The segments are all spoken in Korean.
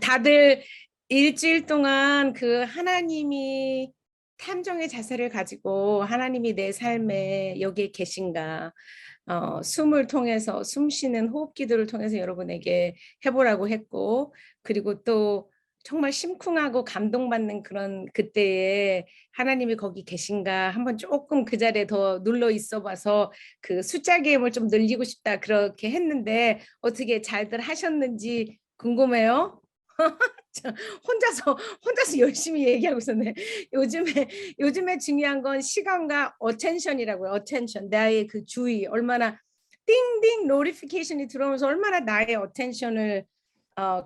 다들 일주일 동안 그 하나님이 탐정의 자세를 가지고 하나님이 내 삶에 여기에 계신가, 숨을 통해서 숨 쉬는 호흡 기도를 통해서 여러분에게 해보라고 했고, 그리고 또 정말 심쿵하고 감동받는 그런 그때에 하나님이 거기 계신가 한번 조금 그 자리에 더 눌러 있어 봐서 그 숫자 게임을 좀 늘리고 싶다 그렇게 했는데 어떻게 잘들 하셨는지 궁금해요. 혼자서 열심히 얘기하고 있었네. 요즘에 중요한 건 시간과 어텐션이라고요. 어텐션. 나의 그 주의. 얼마나 띵띵 노티피케이션이 들어오면서 얼마나 나의 어텐션을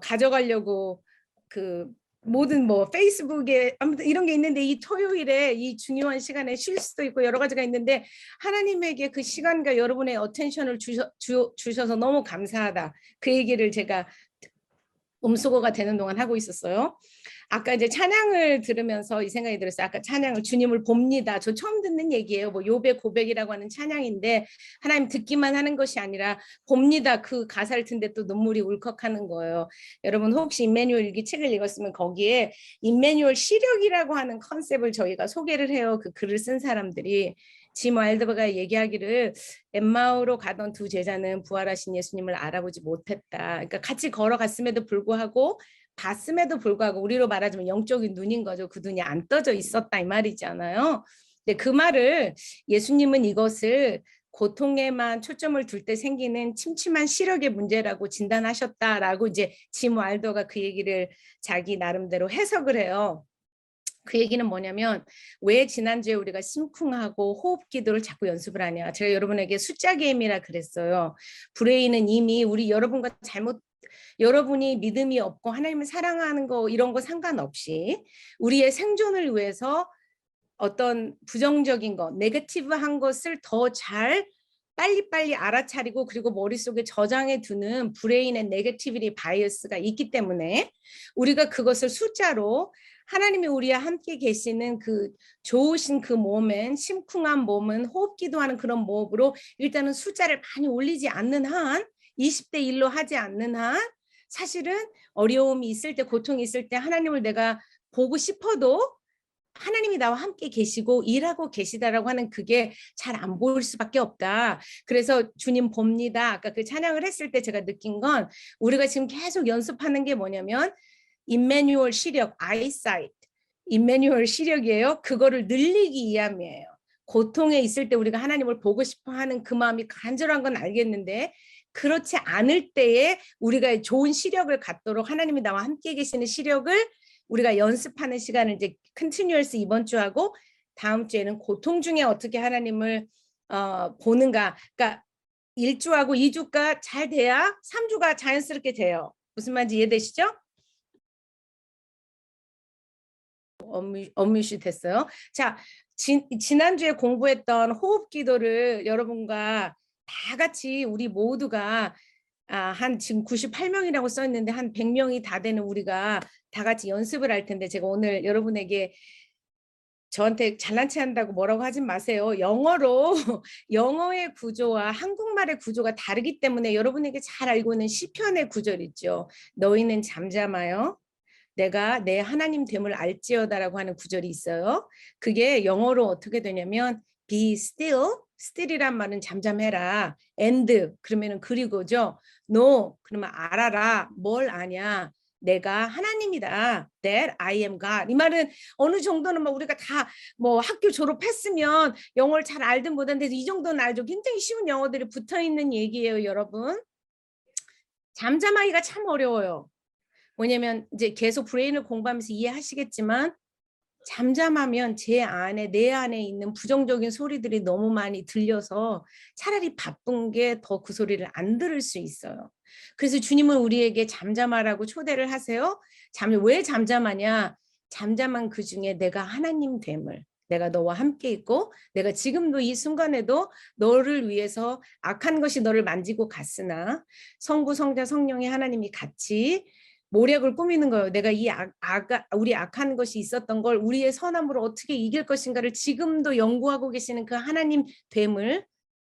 가져가려고 그 모든 뭐 페이스북에 아무튼 이런 게 있는데 이 토요일에 이 중요한 시간에 쉴 수도 있고 여러 가지가 있는데 하나님에게 그 시간과 여러분의 어텐션을 주셔서 너무 감사하다. 그 얘기를 제가 음수거가 되는 동안 하고 있었어요. 아까 이제 찬양을 들으면서 이 생각이 들었어요. 아까 찬양을 주님을 봅니다. 저 처음 듣는 얘기예요. 뭐 욥의 고백이라고 하는 찬양인데 하나님 듣기만 하는 것이 아니라 봅니다. 그 가사를 듣는데 또 눈물이 울컥하는 거예요. 여러분 혹시 임마누엘 일기 책을 읽었으면 거기에 임마누엘 시력이라고 하는 컨셉을 저희가 소개를 해요. 그 글을 쓴 사람들이. 짐 와일드버가 얘기하기를 엠마오로 가던 두 제자는 부활하신 예수님을 알아보지 못했다. 그러니까 같이 걸어갔음에도 불구하고 봤음에도 불구하고 우리로 말하자면 영적인 눈인 거죠. 그 눈이 안 떠져 있었다 이 말이잖아요. 근데 그 말을 예수님은 이것을 고통에만 초점을 둘 때 생기는 침침한 시력의 문제라고 진단하셨다라고 이제 짐 와일더가 그 얘기를 자기 나름대로 해석을 해요. 그 얘기는 뭐냐면 왜 지난주에 우리가 심쿵하고 호흡 기도를 자꾸 연습을 하냐. 제가 여러분에게 숫자 게임이라 그랬어요. 브레인은 이미 우리 여러분과 여러분이 믿음이 없고 하나님을 사랑하는 거 이런 거 상관없이 우리의 생존을 위해서 어떤 부정적인 거, 네거티브한 것을 더 잘 빨리빨리 알아차리고 그리고 머릿속에 저장해 두는 브레인의 네거티비티 바이어스가 있기 때문에 우리가 그것을 숫자로 하나님이 우리와 함께 계시는 그 좋으신 그 몸은 심쿵한 몸은 호흡 기도하는 그런 모습으로 일단은 숫자를 많이 올리지 않는 한 20대 1로 하지 않는 한 사실은 어려움이 있을 때 고통이 있을 때 하나님을 내가 보고 싶어도 하나님이 나와 함께 계시고 일하고 계시다라고 하는 그게 잘 안 보일 수밖에 없다. 그래서 주님 봅니다. 아까 그 찬양을 했을 때 제가 느낀 건 우리가 지금 계속 연습하는 게 뭐냐면 임마누엘 시력, 아이사이트, 임마누엘 시력이에요. 그거를 늘리기 위함이에요. 고통에 있을 때 우리가 하나님을 보고 싶어 하는 그 마음이 간절한 건 알겠는데 그렇지 않을 때에 우리가 좋은 시력을 갖도록 하나님이 나와 함께 계시는 시력을 우리가 연습하는 시간을 이제 컨티뉴얼스 이번 주 하고 다음 주에는 고통 중에 어떻게 하나님을 보는가. 그러니까 1주하고 2주가 잘 돼야 3주가 자연스럽게 돼요. 무슨 말인지 이해되시죠? 엄뮤시 됐어요. 자, 지난주에 공부했던 호흡 기도를 여러분과 다 같이 우리 모두가 한 지금 98명이라고 써 있는데 한 100명이 다 되는 우리가 다 같이 연습을 할 텐데 제가 오늘 여러분에게 저한테 잘난 체 한다고 뭐라고 하진 마세요. 영어로 영어의 구조와 한국말의 구조가 다르기 때문에 여러분에게 잘 알고 있는 시편의 구절 있죠. 너희는 잠잠하여 내가 내 하나님 됨을 알지어다라고 하는 구절이 있어요. 그게 영어로 어떻게 되냐면 be still, still이란 말은 잠잠해라. and 그러면은 그리고죠. no 그러면 알아라. 뭘 아냐? 내가 하나님이다. That I am God. 이 말은 어느 정도는 뭐 우리가 다 뭐 학교 졸업했으면 영어를 잘 알든 못하든 이 정도는 알죠. 굉장히 쉬운 영어들이 붙어 있는 얘기예요, 여러분. 잠잠하기가 참 어려워요. 뭐냐면 이제 계속 브레인을 공부하면서 이해하시겠지만 잠잠하면 내 안에 있는 부정적인 소리들이 너무 많이 들려서 차라리 바쁜 게 더 그 소리를 안 들을 수 있어요. 그래서 주님은 우리에게 잠잠하라고 초대를 하세요. 왜 잠잠하냐? 잠잠한 그 중에 내가 하나님 됨을 내가 너와 함께 있고 내가 지금도 이 순간에도 너를 위해서 악한 것이 너를 만지고 갔으나 성부 성자 성령의 하나님이 같이 모략을 꾸미는 거예요. 내가 우리 악한 것이 있었던 걸 우리의 선함으로 어떻게 이길 것인가를 지금도 연구하고 계시는 그 하나님 됨을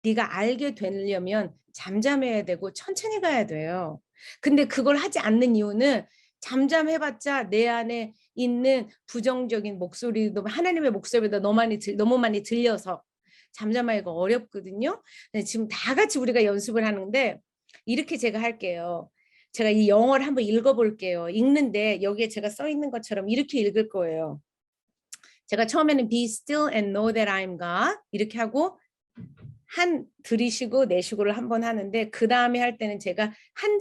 네가 알게 되려면 잠잠해야 되고 천천히 가야 돼요. 근데 그걸 하지 않는 이유는 잠잠해봤자 내 안에 있는 부정적인 목소리도 하나님의 목소리보다 너무 많이 들려서 잠잠하기가 어렵거든요. 지금 다 같이 우리가 연습을 하는데 이렇게 제가 할게요. 제가 이 영어를 한번 읽어볼게요. 읽는데 여기에 제가 써 있는 것처럼 이렇게 읽을 거예요. 제가 처음에는 be still and know that I'm God 이렇게 하고 들이쉬고 내쉬고를 한번 하는데 그 다음에 할 때는 제가 한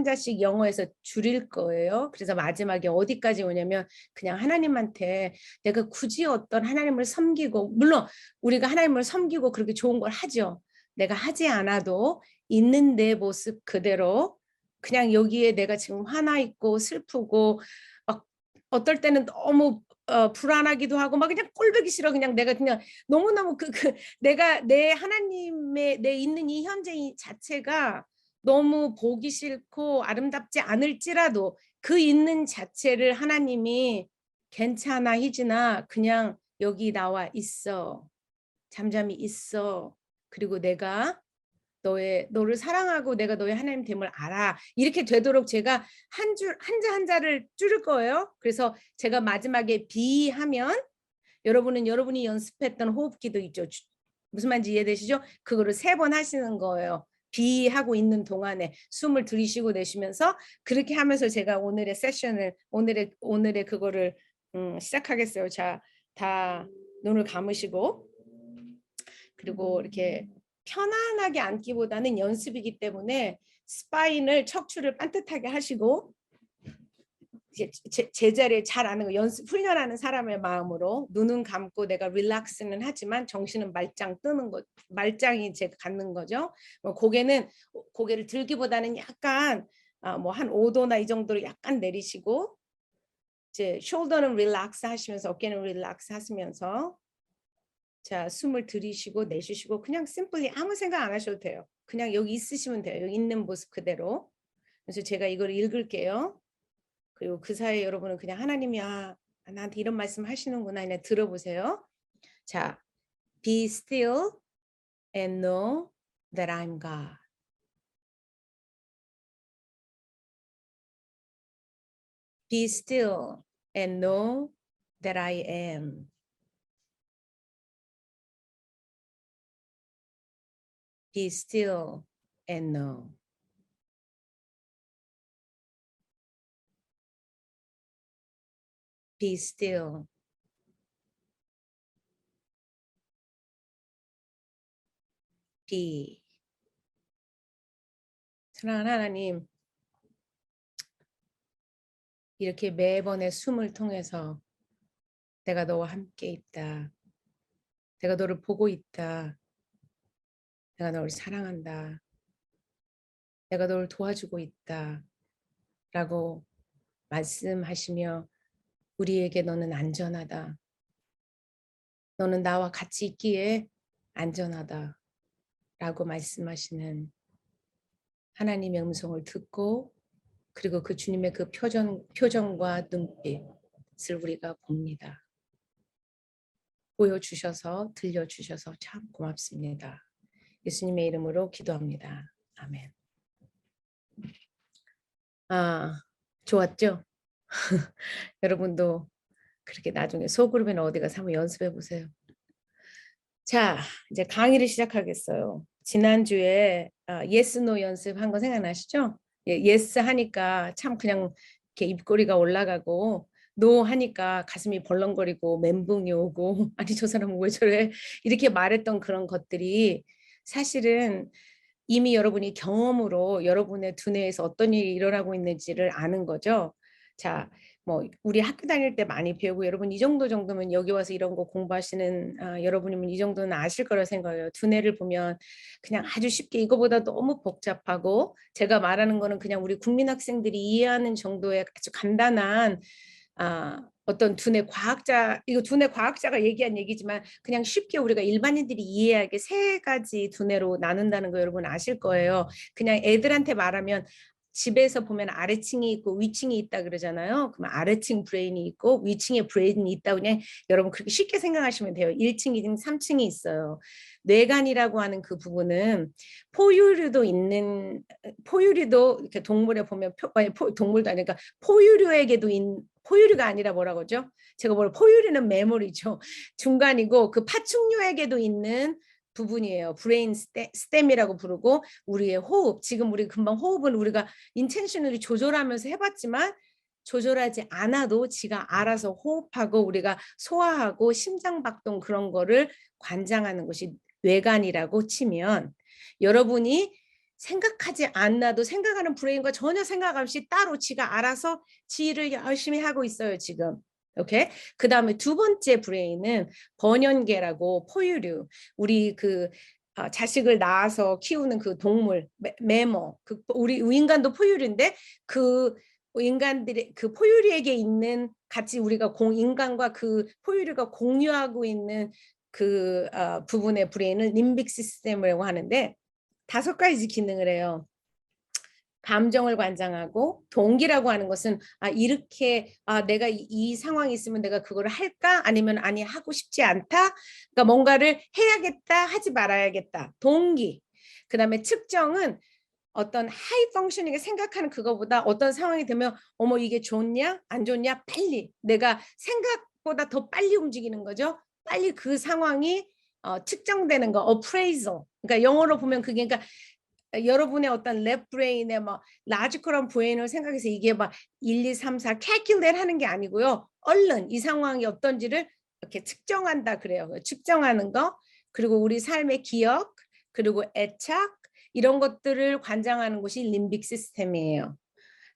자씩 영어에서 줄일 거예요. 그래서 마지막에 어디까지 오냐면 그냥 하나님한테 내가 굳이 어떤 하나님을 섬기고 물론 우리가 하나님을 섬기고 그렇게 좋은 걸 하죠. 내가 하지 않아도 있는 내 모습 그대로 그냥 여기에 내가 지금 화나 있고 슬프고 막 어떨 때는 너무 불안하기도 하고 막 그냥 꼴보기 싫어. 그냥 내가 그냥 너무너무 내가 내 하나님의 내 있는 이 현재 자체가 너무 보기 싫고 아름답지 않을지라도 그 있는 자체를 하나님이 괜찮아 희진아 그냥 여기 나와 있어. 잠잠히 있어. 그리고 내가 너를 사랑하고 내가 너의 하나님 됨을 알아. 이렇게 되도록 제가 한자를 줄일 거예요. 그래서 제가 마지막에 be 하면 여러분은 여러분이 연습했던 호흡기도 있죠. 무슨 말인지 이해되시죠? 그거를 3번 하시는 거예요. be 하고 있는 동안에 숨을 들이쉬고 내쉬면서 그렇게 하면서 제가 오늘의 세션을 오늘의 그거를 시작하겠어요. 자, 다 눈을 감으시고 그리고 이렇게 편안하게 앉기보다는 연습이기 때문에 스파인을 척추를 반듯하게 하시고 제자리에 잘 아는 거 연습 훈련하는 사람의 마음으로 눈은 감고 내가 릴렉스는 하지만 정신은 말짱 뜨는 거 말짱이 제가 갖는 거죠. 고개를 들기보다는 약간 뭐 한 5도나 이 정도로 약간 내리시고 이제 숄더는 릴렉스 하시면서 어깨는 릴렉스 하시면서 자, 숨을 들이쉬고 내쉬시고 그냥 심플리 아무 생각 안 하셔도 돼요. 그냥 여기 있으시면 돼요. 여기 있는 모습 그대로. 그래서 제가 이걸 읽을게요. 그리고 그 사이에 여러분은 그냥 하나님이 나한테 이런 말씀 하시는구나 그냥 들어보세요. 자, be still and know that I'm God. Be still and know that I am. Be still and know. Be still. Be. 사랑하는 하나님, 이렇게 매번의 숨을 통해서 내가 너와 함께 있다. 내가 너를 보고 있다. 내가 너를 사랑한다. 내가 너를 도와주고 있다. 라고 말씀하시며 우리에게 너는 안전하다. 너는 나와 같이 있기에 안전하다. 라고 말씀하시는 하나님의 음성을 듣고 그리고 그 주님의 그 표정과 눈빛을 우리가 봅니다. 보여주셔서 들려주셔서 참 고맙습니다. 예수님의 이름으로 기도합니다. 아멘. 좋았죠? 여러분도 그렇게 나중에 소그룹이나 어디 가서 한번 연습해 보세요. 자, 이제 강의를 시작하겠어요. 지난주에 yes, no 연습한 거 생각나시죠? yes 하니까 참 그냥 이렇게 입꼬리가 올라가고 no 하니까 가슴이 벌렁거리고 멘붕이 오고 아니 저 사람은 왜 저래? 이렇게 말했던 그런 것들이 사실은 이미 여러분이 경험으로 여러분의 두뇌에서 어떤 일이 일어나고 있는지를 아는 거죠. 자, 뭐 우리 학교 다닐 때 많이 배우고 여러분 이 정도면 여기 와서 이런 거 공부하시는 여러분이면 이 정도는 아실 거라 생각해요. 두뇌를 보면 그냥 아주 쉽게 이거보다 너무 복잡하고 제가 말하는 거는 그냥 우리 국민 학생들이 이해하는 정도의 아주 간단한 어떤 두뇌 과학자, 이거 두뇌 과학자가 얘기한 얘기지만 그냥 쉽게 우리가 일반인들이 이해하게 3가지 두뇌로 나눈다는 거 여러분 아실 거예요. 그냥 애들한테 말하면 집에서 보면 아래층이 있고 위층이 있다 그러잖아요. 그럼 아래층 브레인이 있고 위층에 브레인이 있다. 그냥 여러분 그렇게 쉽게 생각하시면 돼요. 1층, 2층, 3층이 있어요. 뇌간이라고 하는 그 부분은 포유류도 있는, 포유류도 이렇게 동물에 보면 동물도 아니니까 포유류에게도 포유류가 아니라 뭐라고 하죠? 제가 포유류는 메모리죠. 중간이고 그 파충류에게도 있는 부분이에요. 브레인 스템이라고 부르고 우리의 호흡. 지금 우리 금방 호흡은 우리가 인텐셔널리 조절하면서 해봤지만 조절하지 않아도 지가 알아서 호흡하고 우리가 소화하고 심장박동 그런 거를 관장하는 것이 뇌간이라고 치면 여러분이 생각하지 않아도 생각하는 브레인과 전혀 생각 없이 따로 지가 알아서 지 일을 열심히 하고 있어요 지금. 오케이. 그 다음에 두 번째 브레인은 번연계라고 포유류. 우리 그 자식을 낳아서 키우는 그 동물 매머. 그 우리 인간도 포유류인데 그 인간들의 그 포유류에게 있는 같이 우리가 인간과 그 포유류가 공유하고 있는 그 부분의 브레인을 림빅 시스템이라고 하는데 5가지 기능을 해요. 감정을 관장하고 동기라고 하는 것은 이렇게 내가 이 상황이 있으면 내가 그걸 할까 아니면 아니 하고 싶지 않다. 그러니까 뭔가를 해야겠다 하지 말아야겠다. 동기. 그다음에 측정은 어떤 하이 펑셔닝을 생각하는 그거보다 어떤 상황이 되면 어머 이게 좋냐 안 좋냐 빨리 내가 생각보다 더 빨리 움직이는 거죠. 빨리 그 상황이 측정되는 거 appraisal. 그러니까 영어로 보면 그게 그러니까 여러분의 어떤 랩 브레인의 뭐 라지컬한 브레인을 생각해서 이게 막 1, 2, 3, 4 calculate 하는 게 아니고요. 얼른 이 상황이 어떤지를 이렇게 측정한다 그래요. 측정하는 거 그리고 우리 삶의 기억 그리고 애착 이런 것들을 관장하는 곳이 림빅 시스템이에요.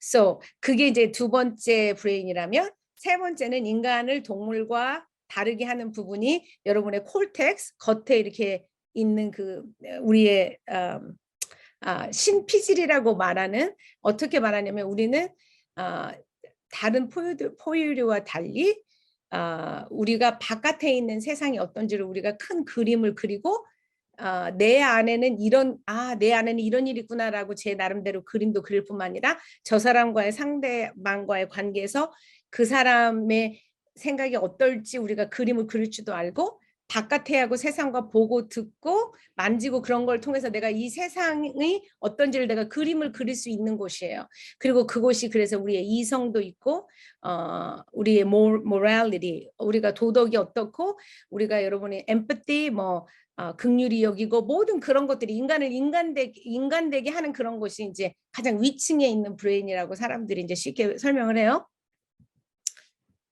So 그게 이제 두 번째 브레인이라면 세 번째는 인간을 동물과 다르게 하는 부분이 여러분의 콜텍스 겉에 이렇게 있는 그 우리의 신피질이라고 말하는 어떻게 말하냐면 우리는 다른 포유류와 달리 우리가 바깥에 있는 세상이 어떤지를 우리가 큰 그림을 그리고 내 안에는 내 안에는 이런 일이 있구나라고 제 나름대로 그림도 그릴 뿐만 아니라 저 사람과의 상대방과의 관계에서 그 사람의 생각이 어떨지 우리가 그림을 그릴 줄도 알고 바깥에 하고 세상과 보고 듣고 만지고 그런 걸 통해서 내가 이 세상이 어떤지를 내가 그림을 그릴 수 있는 곳이에요. 그리고 그곳이 그래서 우리의 이성도 있고 우리의 morality 우리가 도덕이 어떻고 우리가 여러분의 empathy 긍휼히 여기고 모든 그런 것들이 인간을 인간되게 하는 그런 것이 이제 가장 위층에 있는 브레인이라고 사람들이 이제 쉽게 설명을 해요.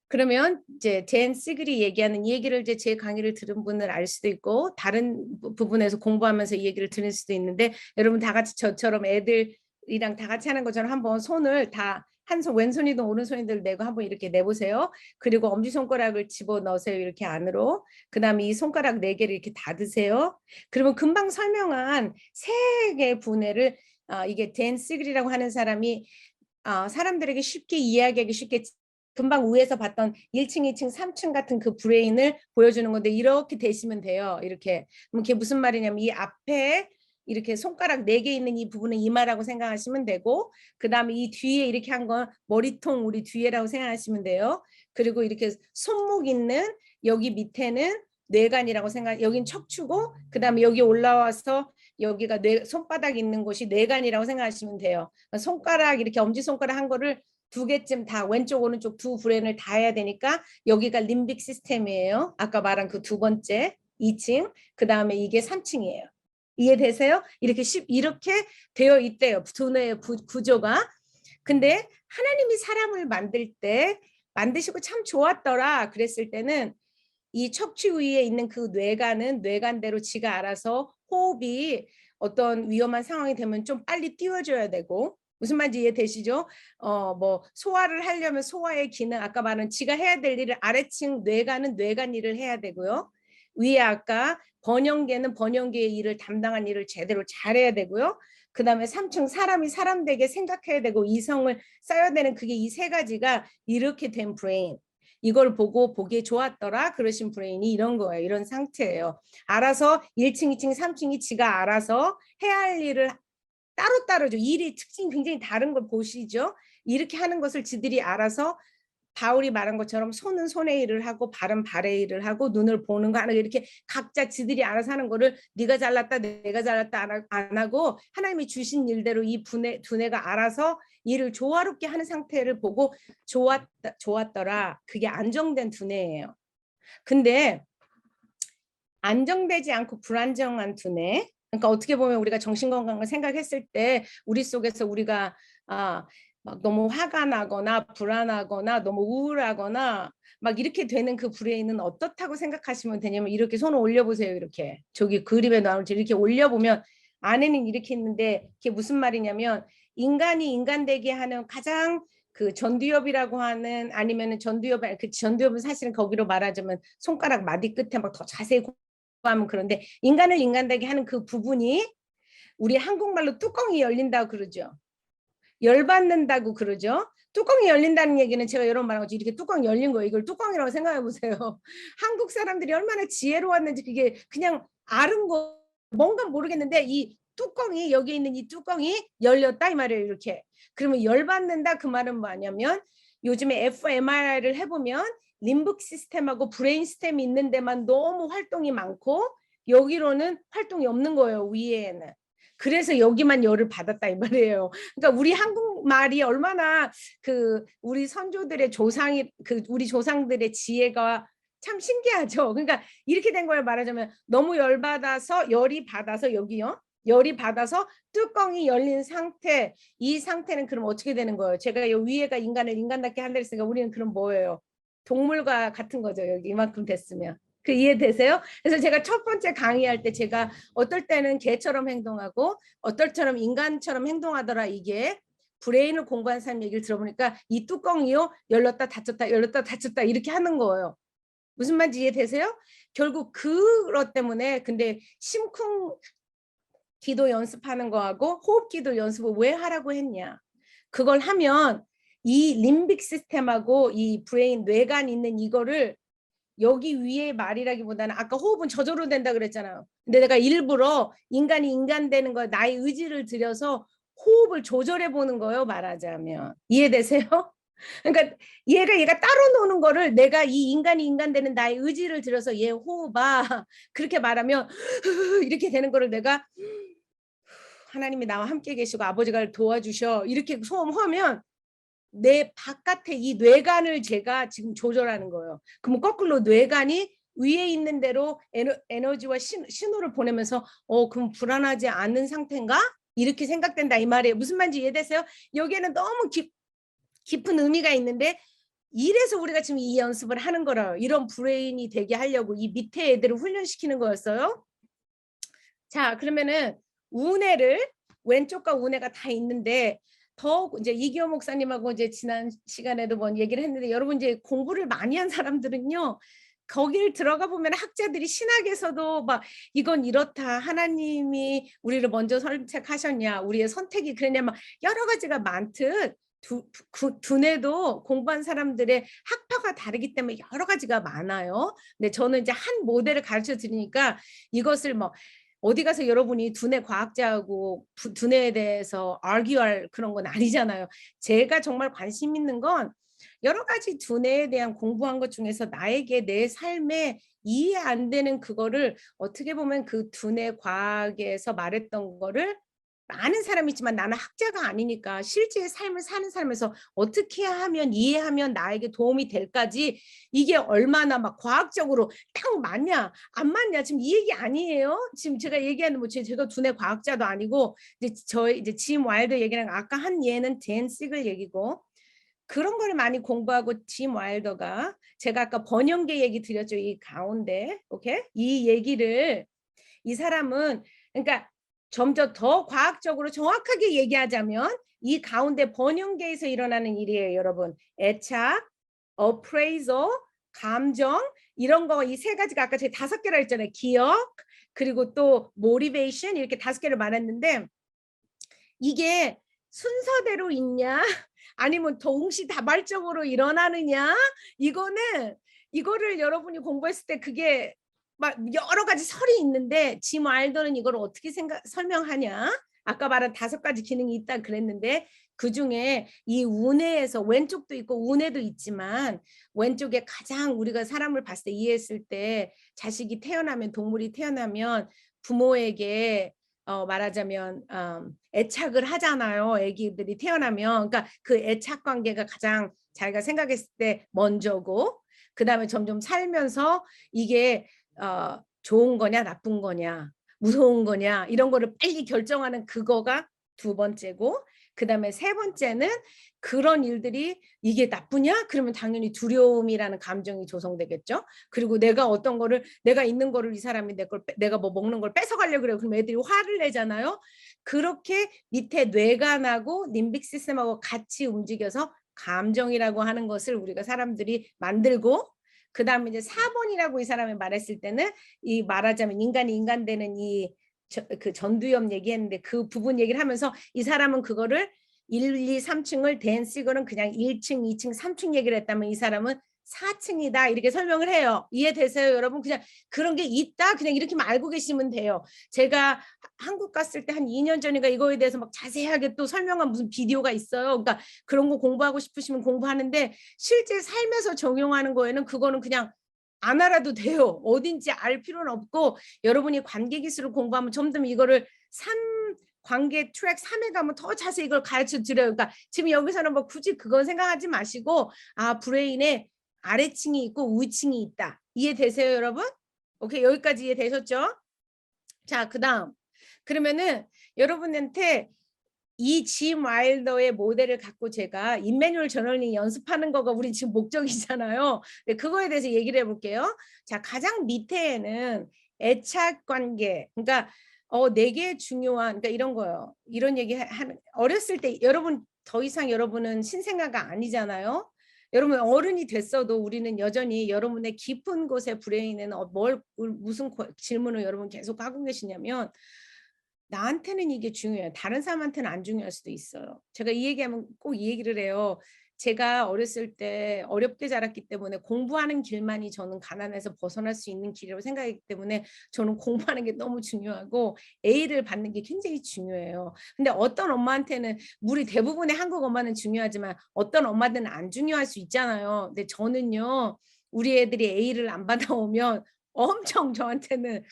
그러면 이제 댄 시글이 얘기하는 이 얘기를 이제 제 강의를 들은 분은 알 수도 있고 다른 부분에서 공부하면서 이 얘기를 들을 수도 있는데 여러분 다 같이 저처럼 애들이랑 다 같이 하는 것처럼 한번 손을 다 한 손 왼손이든 오른손이든 내고 한번 이렇게 내보세요. 그리고 엄지손가락을 집어넣으세요. 이렇게 안으로. 그 다음에 이 손가락 4개를 이렇게 닫으세요. 그러면 금방 설명한 3개의 분해를 이게 댄 시글이라고 하는 사람이 사람들에게 쉽게 이해하기 쉽게 금방 위에서 봤던 1층, 2층, 3층 같은 그 브레인을 보여주는 건데 이렇게 되시면 돼요. 이렇게. 그럼 그게 무슨 말이냐면 이 앞에 이렇게 손가락 4개 있는 이 부분은 이마라고 생각하시면 되고 그 다음에 이 뒤에 이렇게 한 건 머리통 우리 뒤에라고 생각하시면 돼요. 그리고 이렇게 손목 있는 여기 밑에는 뇌간이라고 여긴 척추고 그 다음에 여기 올라와서 여기가 손바닥 있는 곳이 뇌간이라고 생각하시면 돼요. 손가락 이렇게 엄지손가락 한 거를 2개쯤 다 왼쪽 오른쪽 두 브레인을 다 해야 되니까 여기가 림빅 시스템이에요. 아까 말한 그 두 번째 2층 그 다음에 이게 3층이에요. 이해되세요? 이렇게 되어 있대요. 두뇌의 구조가. 근데 하나님이 사람을 만드시고 참 좋았더라 그랬을 때는 이 척추 위에 있는 그 뇌간은 뇌간대로 지가 알아서 호흡이 어떤 위험한 상황이 되면 좀 빨리 띄워줘야 되고 무슨 말인지 이해되시죠? 소화를 하려면 소화의 기능 아까 말한 지가 해야 될 일을 아래층 뇌간은 뇌간 일을 해야 되고요. 위에 아까 번영계는 번영계의 일을 담당한 일을 제대로 잘해야 되고요. 그 다음에 3층 사람이 사람 되게 생각해야 되고 이성을 쌓아야 되는 그게 이 3가지가 이렇게 된 브레인. 이걸 보고 보기에 좋았더라 그러신 브레인이 이런 거예요. 이런 상태예요. 알아서 1층, 2층, 3층이 지가 알아서 해야 할 일을 따로따로죠. 일이 특징이 굉장히 다른 걸 보시죠. 이렇게 하는 것을 지들이 알아서 바울이 말한 것처럼 손은 손의 일을 하고 발은 발의 일을 하고 눈을 보는 거 하는 거 이렇게 각자 지들이 알아서 하는 거를 네가 잘났다 내가 잘났다 안 하고 하나님이 주신 일대로 이 두뇌가 알아서 일을 조화롭게 하는 상태를 보고 좋았더라. 그게 안정된 두뇌예요. 근데 안정되지 않고 불안정한 두뇌, 그러니까 어떻게 보면 우리가 정신건강을 생각했을 때 우리 속에서 우리가 막 너무 화가 나거나 불안하거나 너무 우울하거나 막 이렇게 되는 그 브레인은 어떻다고 생각하시면 되냐면 이렇게 손을 올려보세요. 이렇게 저기 그림에 나오는지 이렇게 올려보면 안에는 이렇게 있는데 그게 무슨 말이냐면 인간이 인간되게 하는 가장 그 전두엽이라고 하는 아니면은 전두엽은 사실은 거기로 말하자면 손가락 마디 끝에 막 더 자세히 하면 그런데 인간을 인간되게 하는 그 부분이 우리 한국말로 뚜껑이 열린다고 그러죠. 열받는다고 그러죠. 뚜껑이 열린다는 얘기는 제가 여러 번 말한 것처럼 이렇게 뚜껑이 열린 거예요. 이걸 뚜껑이라고 생각해 보세요. 한국 사람들이 얼마나 지혜로웠는지 그게 그냥 아는 거 뭔가 모르겠는데 이 뚜껑이 여기 있는 이 뚜껑이 열렸다 이 말이에요. 이렇게. 그러면 열받는다 그 말은 뭐냐면 요즘에 fMRI를 해보면 림빅 시스템하고 브레인 시스템이 있는 데만 너무 활동이 많고 여기로는 활동이 없는 거예요. 위에는. 그래서 여기만 열을 받았다 이 말이에요. 그러니까 우리 한국말이 얼마나 그 우리 선조들의 조상이 그 우리 조상들의 지혜가 참 신기하죠. 그러니까 이렇게 된 거예요. 말하자면 너무 열이 받아서 여기요. 열이 받아서 뚜껑이 열린 상태. 이 상태는 그럼 어떻게 되는 거예요? 제가 요 위에가 인간을 인간답게 한다 했으니까 우리는 그럼 뭐예요? 동물과 같은 거죠. 여기 이만큼 됐으면. 그 이해되세요? 그래서 제가 첫 번째 강의할 때 제가 어떨 때는 개처럼 행동하고 어떨 때는 인간처럼 행동하더라. 이게 브레인을 공부한 사람 얘기를 들어보니까 이 뚜껑이요. 열렸다 닫혔다 열렸다 닫혔다 이렇게 하는 거예요. 무슨 말인지 이해되세요? 결국 그것 때문에 근데 심쿵 기도 연습하는 거하고 호흡 기도 연습을 왜 하라고 했냐. 그걸 하면 이 림빅 시스템하고 이 브레인 뇌관 있는 이거를 여기 위에 말이라기보다는 아까 호흡은 저절로 된다 그랬잖아요. 근데 내가 일부러 인간이 인간 되는 거 나의 의지를 들여서 호흡을 조절해 보는 거예요. 말하자면. 이해되세요? 그러니까 얘가 따로 노는 거를 내가 이 인간이 인간 되는 나의 의지를 들여서 얘 호흡아 그렇게 말하면 이렇게 되는 거를 내가 하나님이 나와 함께 계시고 아버지가 도와주셔 이렇게 소음하면 내 바깥에 이 뇌관을 제가 지금 조절하는 거예요. 그럼 거꾸로 뇌관이 위에 있는 대로 에너지와 신호를 보내면서 그럼 불안하지 않은 상태인가? 이렇게 생각된다 이 말이에요. 무슨 말인지 이해되세요? 여기에는 너무 깊은 의미가 있는데 이래서 우리가 지금 이 연습을 하는 거라요. 이런 브레인이 되게 하려고 이 밑에 애들을 훈련시키는 거였어요. 자, 그러면은 우뇌를 왼쪽과 우뇌가 다 있는데 더 이제 이기호 목사님하고 이제 지난 시간에도 뭐 얘기를 했는데 여러분 이제 공부를 많이 한 사람들은요. 거길 들어가 보면 학자들이 신학에서도 막 이건 이렇다. 하나님이 우리를 먼저 선택하셨냐. 우리의 선택이 그랬냐. 막 여러 가지가 많듯 두뇌도 공부한 사람들의 학파가 다르기 때문에 여러 가지가 많아요. 근데 저는 이제 한 모델을 가르쳐 드리니까 이것을 뭐 어디 가서 여러분이 두뇌 과학자하고 두뇌에 대해서 argue할 그런 건 아니잖아요. 제가 정말 관심 있는 건 여러 가지 두뇌에 대한 공부한 것 중에서 나에게 내 삶에 이해 안 되는 그거를 어떻게 보면 그 두뇌 과학에서 말했던 거를 많은 사람이 있지만 나는 학자가 아니니까 실제 삶을 사는 삶에서 어떻게 하면 이해하면 나에게 도움이 될까지 이게 얼마나 막 과학적으로 딱 맞냐 안 맞냐 지금 이 얘기 아니에요. 지금 제가 얘기하는 뭐 제가 두뇌 과학자도 아니고 이제 짐 와일더 얘기랑 아까 한 예는 댄 시글 얘기고 그런 거를 많이 공부하고 짐 와일더가 제가 아까 번영계 얘기 드렸죠. 이 가운데 오케이 이 얘기를 이 사람은 그러니까 점점 더 과학적으로 정확하게 얘기하자면 이 가운데 번영계에서 일어나는 일이에요, 여러분. 애착, appraisal, 감정 이런 거 이 세 가지가 아까 제가 5개라 했잖아요. 기억 그리고 또 motivation 이렇게 5개를 말했는데 이게 순서대로 있냐 아니면 동시다발적으로 일어나느냐 이거를 여러분이 공부했을 때 그게 막 여러 가지 설이 있는데 짐 와일더는 이걸 어떻게 설명하냐 아까 말한 5가지 기능이 있다 그랬는데 그중에 이 우뇌에서 왼쪽도 있고 우뇌도 있지만 왼쪽에 가장 우리가 사람을 봤을 때 이해했을 때 자식이 태어나면 동물이 태어나면 부모에게 말하자면 애착을 하잖아요. 아기들이 태어나면. 그러니까 그 애착 관계가 가장 자기가 생각했을 때 먼저고 그다음에 점점 살면서 이게 좋은 거냐 나쁜 거냐 무서운 거냐 이런 거를 빨리 결정하는 그거가 2번째고 그다음에 3번째는 그런 일들이 이게 나쁘냐? 그러면 당연히 두려움이라는 감정이 조성되겠죠. 그리고 내가 어떤 거를 내가 있는 거를 이 사람이 내가 뭐 먹는 걸 뺏어가려고 그래요. 그럼 애들이 화를 내잖아요. 그렇게 밑에 뇌관하고 림빅 시스템하고 같이 움직여서 감정이라고 하는 것을 우리가 사람들이 만들고 그다음에 이제 4번이라고 이 사람이 말했을 때는 이 말하자면 인간이 인간되는 그 전두엽 얘기했는데 그 부분 얘기를 하면서 이 사람은 그거를 1, 2, 3층을 댄시거는 그냥 1층, 2층, 3층 얘기를 했다면 이 사람은 4층이다 이렇게 설명을 해요. 이해되세요, 여러분? 그냥 그런 게 있다 그냥 이렇게만 알고 계시면 돼요. 제가 한국 갔을 때 한 2년 전인가 이거에 대해서 막 자세하게 또 설명한 무슨 비디오가 있어요. 그러니까 그런 거 공부하고 싶으시면 공부하는데 실제 삶에서 적용하는 거에는 그거는 그냥 안 알아도 돼요. 어딘지 알 필요는 없고 여러분이 관계 기술을 공부하면 점점 이거를 관계 트랙 3에 가면 더 자세히 이걸 가르쳐 드려요. 그러니까 지금 여기서는 뭐 굳이 그건 생각하지 마시고 브레인에 아래층이 있고 위층이 있다. 이해되세요, 여러분? 오케이, 여기까지 이해되셨죠? 자, 그다음 그러면은 여러분한테 이 짐 와일더의 모델을 갖고 제가 임매뉴얼 저널링 연습하는 거가 우리 지금 목적이잖아요. 네, 그거에 대해서 얘기를 해볼게요. 자, 가장 밑에는 애착 관계. 그러니까 내게 중요한 그러니까 이런 거요. 이런 얘기 하는 어렸을 때 여러분 더 이상 여러분은 신생아가 아니잖아요. 여러분 어른이 됐어도 우리는 여전히 여러분의 깊은 곳에 브레인에는 무슨 질문을 여러분 계속 하고 계시냐면 나한테는 이게 중요해요. 다른 사람한테는 안 중요할 수도 있어요. 제가 이 얘기하면 꼭 이 얘기를 해요. 제가 어렸을 때 어렵게 자랐기 때문에 공부하는 길만이 저는 가난에서 벗어날 수 있는 길이라고 생각하기 때문에 저는 공부하는 게 너무 중요하고 A를 받는 게 굉장히 중요해요. 근데 어떤 엄마한테는 우리 대부분의 한국 엄마는 중요하지만 어떤 엄마들은 안 중요할 수 있잖아요. 근데 저는요. 우리 애들이 A를 안 받아오면 엄청 저한테는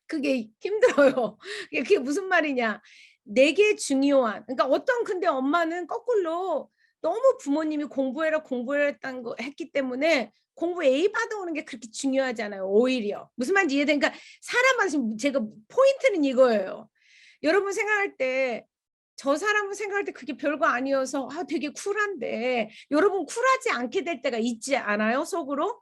그게 힘들어요. 그게 무슨 말이냐. 내게 중요한 그러니까 어떤 근데 엄마는 거꾸로 너무 부모님이 공부해라 공부했다는 거 했기 때문에 공부 A 받아오는 게 그렇게 중요하지 않아요. 오히려. 무슨 말인지 이해되니까 사람만 지금 제가 포인트는 이거예요. 여러분 생각할 때 저 사람은 생각할 때 그게 별거 아니어서 되게 쿨한데 여러분 쿨하지 않게 될 때가 있지 않아요? 속으로?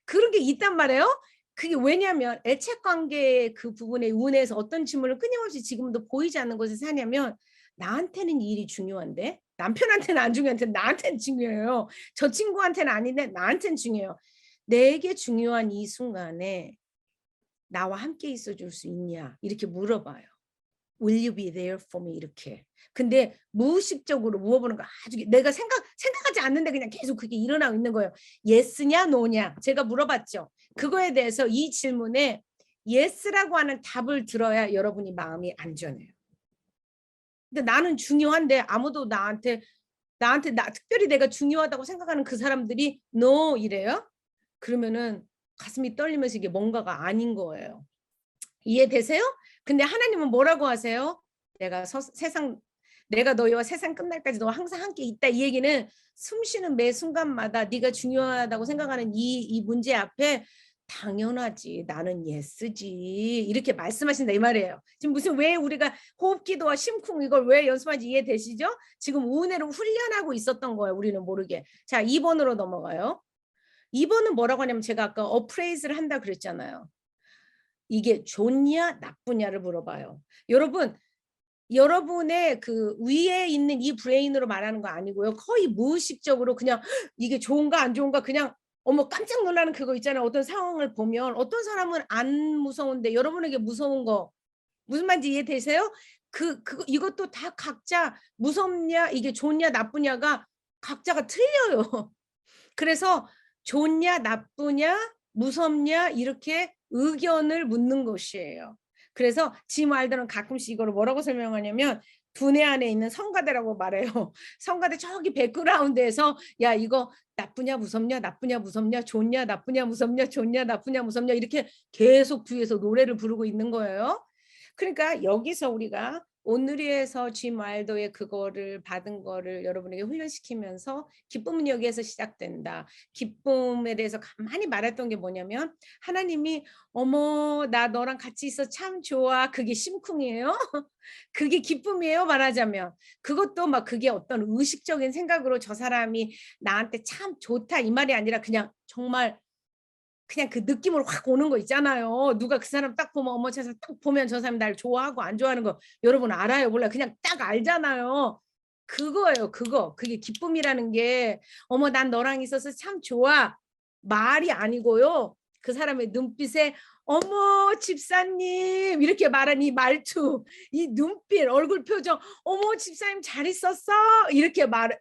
그런 게 있단 말이에요. 그게 왜냐하면 애착 관계의 그 부분에 운에서 어떤 질문을 끊임없이 지금도 보이지 않는 것을 사냐면 나한테는 이 일이 중요한데 남편한테는 안 중요한데 나한테는 중요해요. 저 친구한테는 아닌데 나한테는 중요해요. 내게 중요한 이 순간에 나와 함께 있어줄 수 있냐 이렇게 물어봐요. Will you be there for me 이렇게. 근데 무의식적으로 물어보는 거 아주 내가 생각하지 않는데 그냥 계속 그게 일어나고 있는 거예요. Yes냐 No냐 제가 물어봤죠. 그거에 대해서 이 질문에 Yes라고 하는 답을 들어야 여러분이 마음이 안전해요. 근데 나는 중요한데 아무도 나한테 특별히 내가 중요하다고 생각하는 그 사람들이 No 이래요. 그러면은 가슴이 떨리면서 이게 뭔가가 아닌 거예요. 이해되세요? 근데 하나님은 뭐라고 하세요? 내가 너희와 세상 끝날까지 너와 항상 함께 있다. 이 얘기는 숨 쉬는 매 순간마다 네가 중요하다고 생각하는 이 문제 앞에 당연하지. 나는 예스지. 이렇게 말씀하신다 이 말이에요. 지금 무슨 왜 우리가 호흡기도와 심쿵 이걸 왜 연습하는지 이해되시죠? 지금 우은혜로 훈련하고 있었던 거예요. 우리는 모르게. 자, 2번으로 넘어가요. 2번은 뭐라고 하냐면 제가 아까 어프레이즈를 한다 그랬잖아요. 이게 좋냐 나쁘냐를 물어봐요. 여러분의 그 위에 있는 이 브레인으로 말하는 거 아니고요. 거의 무의식적으로 그냥 이게 좋은가 안 좋은가 그냥 어머 깜짝 놀라는 그거 있잖아요. 어떤 상황을 보면 어떤 사람은 안 무서운데 여러분에게 무서운 거 무슨 말인지 이해되세요? 이것도 다 각자 무섭냐 이게 좋냐 나쁘냐가 각자가 틀려요. 그래서 좋냐 나쁘냐 무섭냐 이렇게 의견을 묻는 것이에요. 그래서 짐 와일더는 가끔씩 이걸 뭐라고 설명하냐면 두뇌 안에 있는 성가대라고 말해요. 성가대 저기 백그라운드에서 야 이거 나쁘냐 무섭냐 나쁘냐 무섭냐 좋냐 나쁘냐 무섭냐 좋냐 나쁘냐 무섭냐 이렇게 계속 뒤에서 노래를 부르고 있는 거예요. 그러니까 여기서 우리가 온누리에서 짐 와일더의 그거를 받은 거를 여러분에게 훈련시키면서 기쁨은 여기에서 시작된다. 기쁨에 대해서 가만히 말했던 게 뭐냐면 하나님이 어머 나 너랑 같이 있어 참 좋아. 그게 심쿵이에요. 그게 기쁨이에요 말하자면. 그것도 막 그게 어떤 의식적인 생각으로 저 사람이 나한테 참 좋다 이 말이 아니라 그냥 정말 그냥 그 느낌으로 확 오는 거 있잖아요. 누가 그 사람 딱 보면 어머 저 사람 딱 보면 저 사람 날 좋아하고 안 좋아하는 거 여러분 알아요? 몰라요? 그냥 딱 알잖아요. 그거예요. 그게 기쁨이라는 게 어머 난 너랑 있어서 참 좋아. 말이 아니고요. 그 사람의 눈빛에 어머 집사님 이렇게 말한 이 말투, 이 눈빛, 얼굴 표정 어머 집사님 잘 있었어? 이렇게 말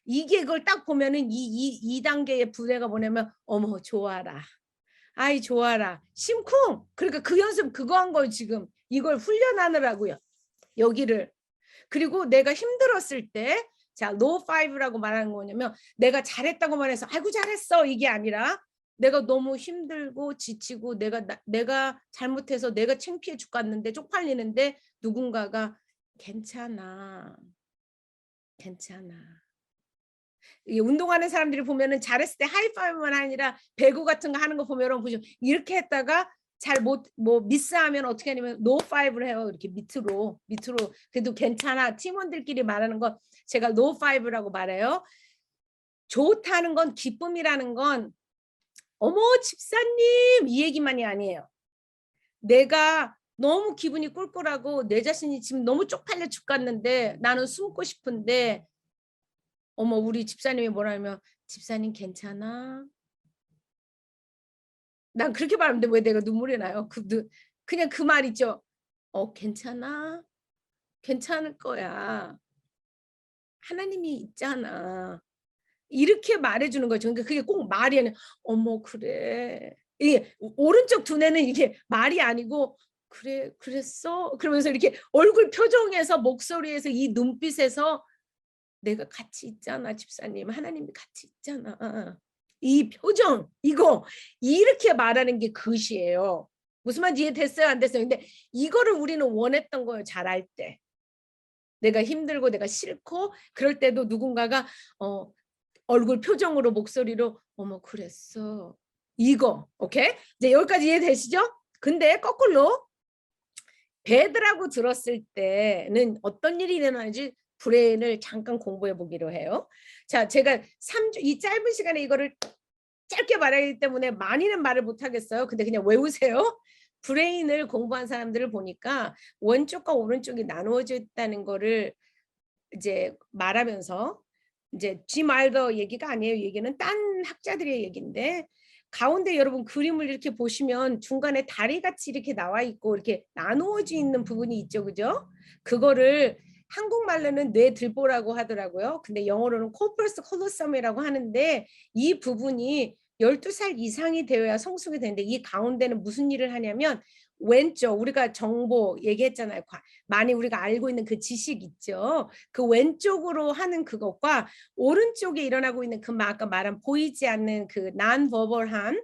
이게 그걸 딱 보면은 이 단계의 부대가 뭐냐면 어머 좋아라. 아이 좋아라. 심쿵. 그러니까 그 연습 그거 한 거예요 지금. 이걸 훈련하느라고요. 여기를. 그리고 내가 힘들었을 때 자, low five라고 말하는 거냐면 내가 잘했다고만 해서 아이고 잘했어 이게 아니라 내가 너무 힘들고 지치고 내가 잘못해서 내가 창피해 죽겠는데 쪽팔리는데 누군가가 괜찮아. 괜찮아. 운동하는 사람들이 보면은 잘했을 때 하이파이브만 아니라 배구 같은 거 하는 거 보면 여러분 보죠. 이렇게 했다가 잘 못 미스하면 어떻게 하냐면 노 파이브를 해요. 이렇게 밑으로 그래도 괜찮아. 팀원들끼리 말하는 거 제가 노 파이브라고 말해요. 좋다는 건 기쁨이라는 건 어머 집사님 이 얘기만이 아니에요. 내가 너무 기분이 꿀꿀하고 내 자신이 지금 너무 쪽팔려 죽겠는데 나는 숨고 싶은데 어머 우리 집사님이 뭐라면 집사님 괜찮아? 난 그렇게 말하는데 왜 내가 눈물이 나요? 그냥 그 말 있죠. 괜찮아? 괜찮을 거야. 하나님이 있잖아. 이렇게 말해주는 거죠. 그러니까 그게 꼭 말이 아니라 어머 그래. 이게 오른쪽 두뇌는 이게 말이 아니고 그래 그랬어? 그러면서 이렇게 얼굴 표정에서 목소리에서 이 눈빛에서 내가 같이 있잖아 집사님. 하나님이 같이 있잖아. 이 표정 이거 이렇게 말하는 게 그것이에요. 무슨 말인지 이해됐어요? 안 됐어요? 근데 이거를 우리는 원했던 거예요. 잘할 때. 내가 힘들고 내가 싫고 그럴 때도 누군가가 얼굴 표정으로 목소리로 어머 그랬어. 이거 오케이? 이제 여기까지 이해되시죠? 근데 거꾸로 배드라고 들었을 때는 어떤 일이 일어나는지 브레인을 잠깐 공부해 보기로 해요. 자, 제가 이 짧은 시간에 이거를 짧게 말하기 때문에 많이는 말을 못 하겠어요. 근데 그냥 외우세요. 브레인을 공부한 사람들을 보니까 왼쪽과 오른쪽이 나누어져 있다는 거를 이제 말하면서 이제 짐 알더 얘기가 아니에요. 얘기는 딴 학자들의 얘기인데 가운데 여러분 그림을 이렇게 보시면 중간에 다리 같이 이렇게 나와 있고 이렇게 나누어져 있는 부분이 있죠. 그죠? 그거를 한국말로는 뇌들보라고 하더라고요. 근데 영어로는 코퍼러스 콜로섬이라고 하는데 이 부분이 12살 이상이 되어야 성숙이 되는데 이 가운데는 무슨 일을 하냐면 왼쪽 우리가 정보 얘기했잖아요. 많이 우리가 알고 있는 그 지식 있죠. 그 왼쪽으로 하는 그것과 오른쪽에 일어나고 있는 그 아까 말한 보이지 않는 그 non-verbal한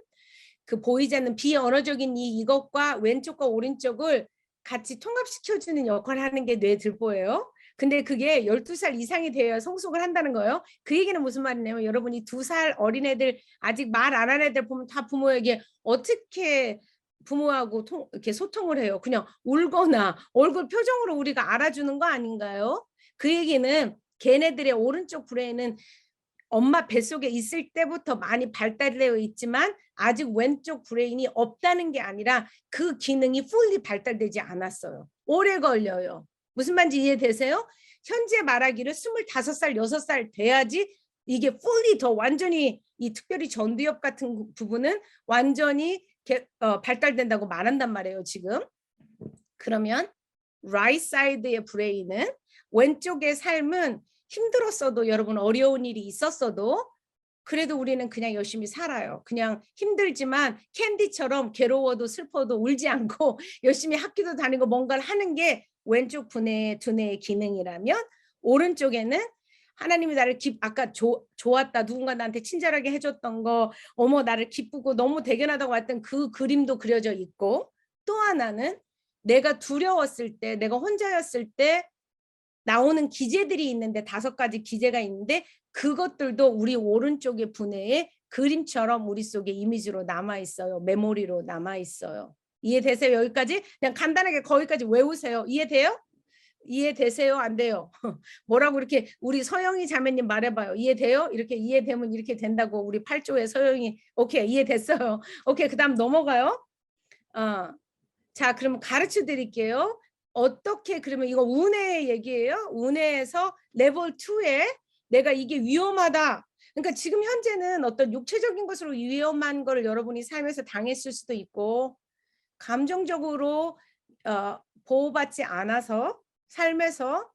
그 보이지 않는 비언어적인 이것과 왼쪽과 오른쪽을 같이 통합시켜주는 역할을 하는 게 뇌들보예요. 근데 그게 12살 이상이 되어야 성숙을 한다는 거예요. 그 얘기는 무슨 말이냐면 여러분이 2살 어린애들 아직 말 안 하는 애들 보면 다 부모에게 어떻게 부모하고 이렇게 소통을 해요. 그냥 울거나 얼굴 표정으로 우리가 알아주는 거 아닌가요? 그 얘기는 걔네들의 오른쪽 브레인은 엄마 뱃속에 있을 때부터 많이 발달되어 있지만 아직 왼쪽 브레인이 없다는 게 아니라 그 기능이 fully 발달되지 않았어요. 오래 걸려요. 무슨 말인지 이해되세요? 현재 말하기를 25살, 6살 돼야지 이게 fully 더 완전히 이 특별히 전두엽 같은 부분은 완전히 발달된다고 말한단 말이에요. 지금. 그러면 right side의 브레인은 왼쪽의 삶은 힘들었어도 여러분 어려운 일이 있었어도 그래도 우리는 그냥 열심히 살아요. 그냥 힘들지만 캔디처럼 괴로워도 슬퍼도 울지 않고 열심히 학교도 다니고 뭔가를 하는 게 왼쪽 두뇌의 기능이라면, 오른쪽에는 하나님이 나를 아까 좋았다, 누군가 나한테 친절하게 해줬던 거, 어머 나를 기쁘고 너무 대견하다고 했던 그 그림도 그려져 있고, 또 하나는 내가 두려웠을 때, 내가 혼자였을 때 나오는 기제들이 있는데, 5가지 기제가 있는데, 그것들도 우리 오른쪽의 분해에 그림처럼 우리 속에 이미지로 남아있어요. 메모리로 남아있어요. 이해되세요? 여기까지? 그냥 간단하게 거기까지 외우세요. 이해돼요? 이해되세요? 안 돼요? 뭐라고 이렇게 우리 서영이 자매님 말해봐요. 이해돼요? 이렇게 이해되면 이렇게 된다고 우리 8조의 서영이. 오케이, 이해됐어요. 오케이, 그 다음 넘어가요. 자, 그럼 가르쳐 드릴게요. 어떻게, 그러면 이거 운의 얘기예요. 운에서 레벨 2에 내가 이게 위험하다. 그러니까 지금 현재는 어떤 육체적인 것으로 위험한 걸 여러분이 삶에서 당했을 수도 있고, 감정적으로 보호받지 않아서 삶에서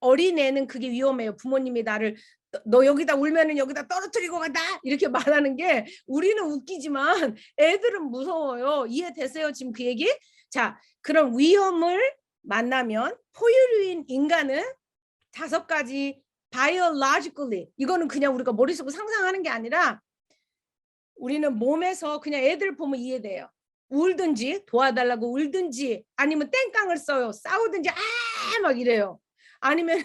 어린애는 그게 위험해요. 부모님이 나를 너 여기다 울면은 여기다 떨어뜨리고 간다 이렇게 말하는 게 우리는 웃기지만 애들은 무서워요. 이해되세요? 지금 그 얘기? 자, 그런 위험을 만나면 포유류인 인간은 5가지 biologically, 이거는 그냥 우리가 머릿속으로 상상하는 게 아니라 우리는 몸에서 그냥 애들 보면 이해돼요. 울든지 도와달라고 울든지, 아니면 땡깡을 써요. 싸우든지 막 이래요. 아니면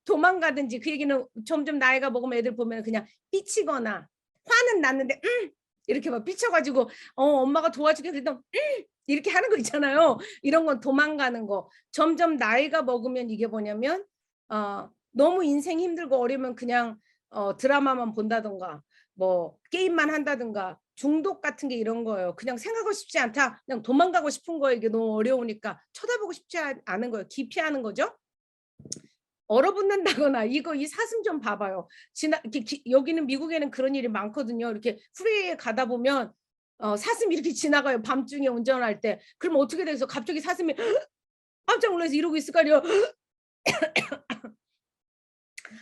도망가든지. 그 얘기는 점점 나이가 먹으면 애들 보면 그냥 삐치거나, 화는 났는데 이렇게 막 삐쳐가지고 엄마가 도와주게 그랬던 이렇게 하는 거 있잖아요. 이런 건 도망가는 거. 점점 나이가 먹으면 이게 뭐냐면 너무 인생 힘들고 어려면 그냥 드라마만 본다던가 뭐 게임만 한다든가 중독 같은 게 이런 거예요. 그냥 생각하고 싶지 않다. 그냥 도망가고 싶은 거예요. 이게 너무 어려우니까 쳐다보고 싶지 않은 거예요. 기피하는 거죠. 얼어붙는다거나 이거 이 사슴 좀 봐봐요. 여기는 미국에는 그런 일이 많거든요. 이렇게 프리웨이에 가다 보면 사슴이 이렇게 지나가요. 밤중에 운전할 때. 그러면 어떻게 돼서 갑자기 사슴이 깜짝 놀라서 이러고 있을 거 아니에요.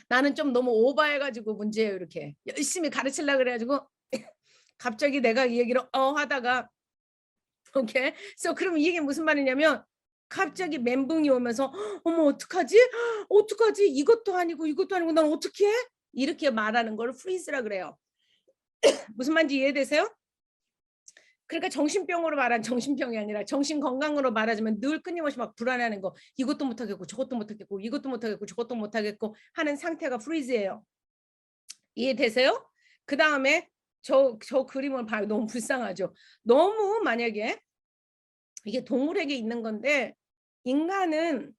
나는 좀 너무 오버해가지고 문제예요. 이렇게 열심히 가르치려고 그래가지고 갑자기 내가 이 얘기를 하다가 오케이. 그래서 그럼 이게 무슨 말이냐면 갑자기 멘붕이 오면서 어머 어떡하지? 어떡하지? 이것도 아니고 난 어떻게 해? 이렇게 말하는 걸 프리즈라 그래요. 무슨 말인지 이해되세요? 그러니까 정신병으로 말한 정신병이 아니라 정신건강으로 말하자면 늘 끊임없이 막 불안해하는 거. 이것도 못하겠고 저것도 못하겠고 이것도 못하겠고 저것도 못하겠고 하는 상태가 프리즈예요. 이해되세요? 그 다음에 저 그림을 봐요. 너무 불쌍하죠. 너무 만약에 이게 동물에게 있는 건데 인간도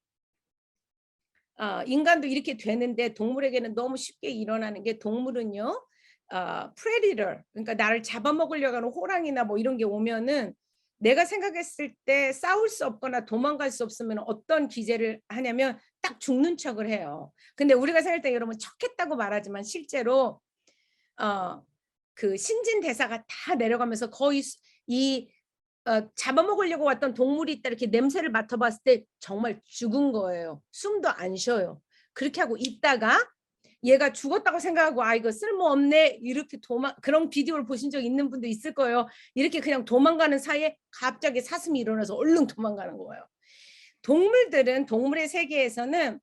이렇게 되는데 동물에게는 너무 쉽게 일어나는 게, 동물은요 프레디터, 그러니까 나를 잡아먹으려고 하는 호랑이나 뭐 이런 게 오면은 내가 생각했을 때 싸울 수 없거나 도망갈 수 없으면 어떤 기제를 하냐면 딱 죽는 척을 해요. 근데 우리가 생각할 때 여러분 척했다고 말하지만 실제로 그 신진대사가 다 내려가면서 거의 잡아먹으려고 왔던 동물이 있다 이렇게 냄새를 맡아봤을 때 정말 죽은 거예요. 숨도 안 쉬어요. 그렇게 하고 있다가 얘가 죽었다고 생각하고 이거 쓸모없네 이렇게 그런 비디오를 보신 적 있는 분도 있을 거예요. 이렇게 그냥 도망가는 사이에 갑자기 사슴이 일어나서 얼른 도망가는 거예요. 동물들은, 동물의 세계에서는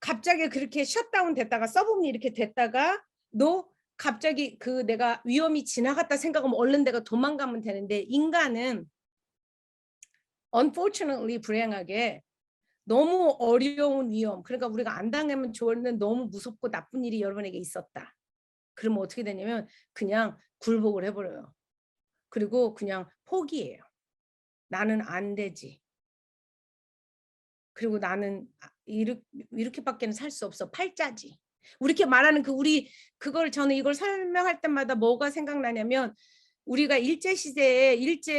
갑자기 그렇게 셧다운 됐다가 서브문이 이렇게 됐다가 너 갑자기 그 내가 위험이 지나갔다 생각하면 얼른 내가 도망가면 되는데, 인간은 unfortunately 불행하게 너무 어려운 위험, 그러니까 우리가 안 당하면 좋은 너무 무섭고 나쁜 일이 여러분에게 있었다. 그러면 어떻게 되냐면 그냥 굴복을 해버려요. 그리고 그냥 포기해요. 나는 안 되지. 그리고 나는 이렇게밖에는 살 수 없어. 팔자지. 이렇게 말하는 그걸 저는 이걸 설명할 때마다 뭐가 생각나냐면, 우리가 일제시대에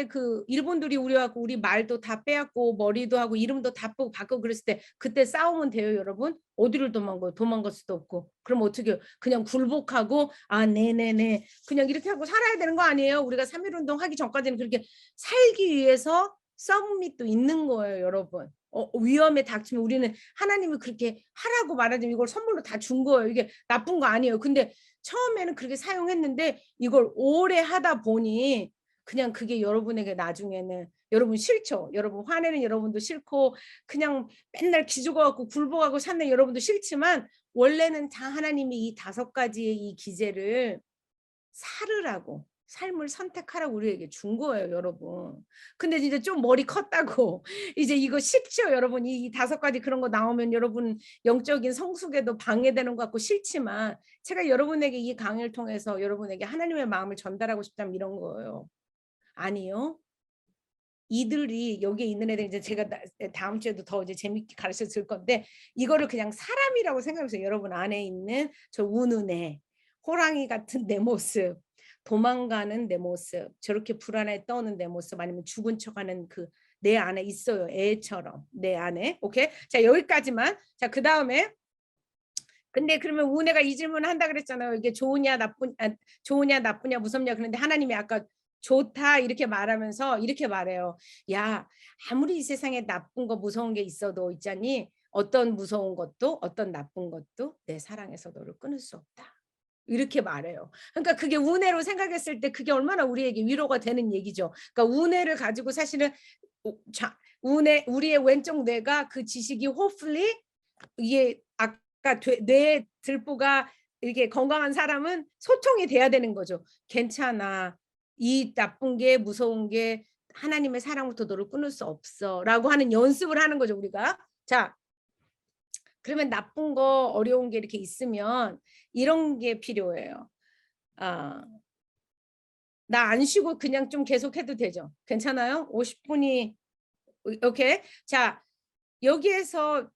그 일본들이 우리하고 우리 말도 다 빼앗고 머리도 하고 이름도 다 바꾸고 그랬을 때 그때 싸우면 돼요, 여러분? 어디를 도망가요? 도망갈 수도 없고. 그럼 어떻게 해요? 그냥 굴복하고 네네네 그냥 이렇게 하고 살아야 되는 거 아니에요? 우리가 3.1운동 하기 전까지는 그렇게 살기 위해서 서브밋도 있는 거예요, 여러분. 위험에 닥치면 우리는 하나님이 그렇게 하라고 말하자면 이걸 선물로 다 준 거예요. 이게 나쁜 거 아니에요. 근데 처음에는 그렇게 사용했는데 이걸 오래 하다 보니 그냥 그게 여러분에게 나중에는 여러분 싫죠. 여러분 화내는 여러분도 싫고 그냥 맨날 기죽어갖고 굴복하고 사는 여러분도 싫지만 원래는 다 하나님이 이 5가지의 이 기제를 살으라고 삶을 선택하라고 우리에게 준 거예요, 여러분. 근데 이제 좀 머리 컸다고 이제 이거 싫죠, 여러분. 이 5가지 그런 거 나오면 여러분 영적인 성숙에도 방해되는 것 같고 싫지만 제가 여러분에게 이 강의를 통해서 여러분에게 하나님의 마음을 전달하고 싶다면 이런 거예요. 아니요. 이들이 여기에 있는 애들 이제 제가 다음 주에도 더 이제 재밌게 가르쳐 줄 건데 이거를 그냥 사람이라고 생각해보세요. 여러분 안에 있는 저 우는 애, 호랑이 같은 내 모습, 도망가는 내 모습, 저렇게 불안해 떠는 내 모습, 아니면 죽은 척하는 그 내 안에 있어요. 애처럼 내 안에. 오케이. 자 여기까지만. 자 그다음에 근데 그러면 우네가 이 질문을 한다 그랬잖아요. 이게 좋으냐 나쁘냐 무섭냐. 그런데 하나님이 아까 좋다 이렇게 말하면서 이렇게 말해요. 야 아무리 이 세상에 나쁜 거 무서운 게 있어도 있잖니 어떤 무서운 것도 어떤 나쁜 것도 내 사랑에서 너를 끊을 수 없다. 이렇게 말해요. 그러니까 그게 운해로 생각했을 때 그게 얼마나 우리에게 위로가 되는 얘기죠. 그러니까 운해를 가지고 사실은 운해 우리의 왼쪽 뇌가 그 지식이 hopefully 이게 아까 뇌 들보가 이렇게 건강한 사람은 소통이 돼야 되는 거죠. 괜찮아. 이 나쁜 게 무서운 게 하나님의 사랑부터 너를 끊을 수 없어라고 하는 연습을 하는 거죠, 우리가. 자. 그러면 나쁜 거 어려운 게 이렇게 있으면 이런 게 필요해요. 나 안 쉬고 그냥 좀 계속 해도 되죠. 괜찮아요? 50분이 오케이. 자 여기에서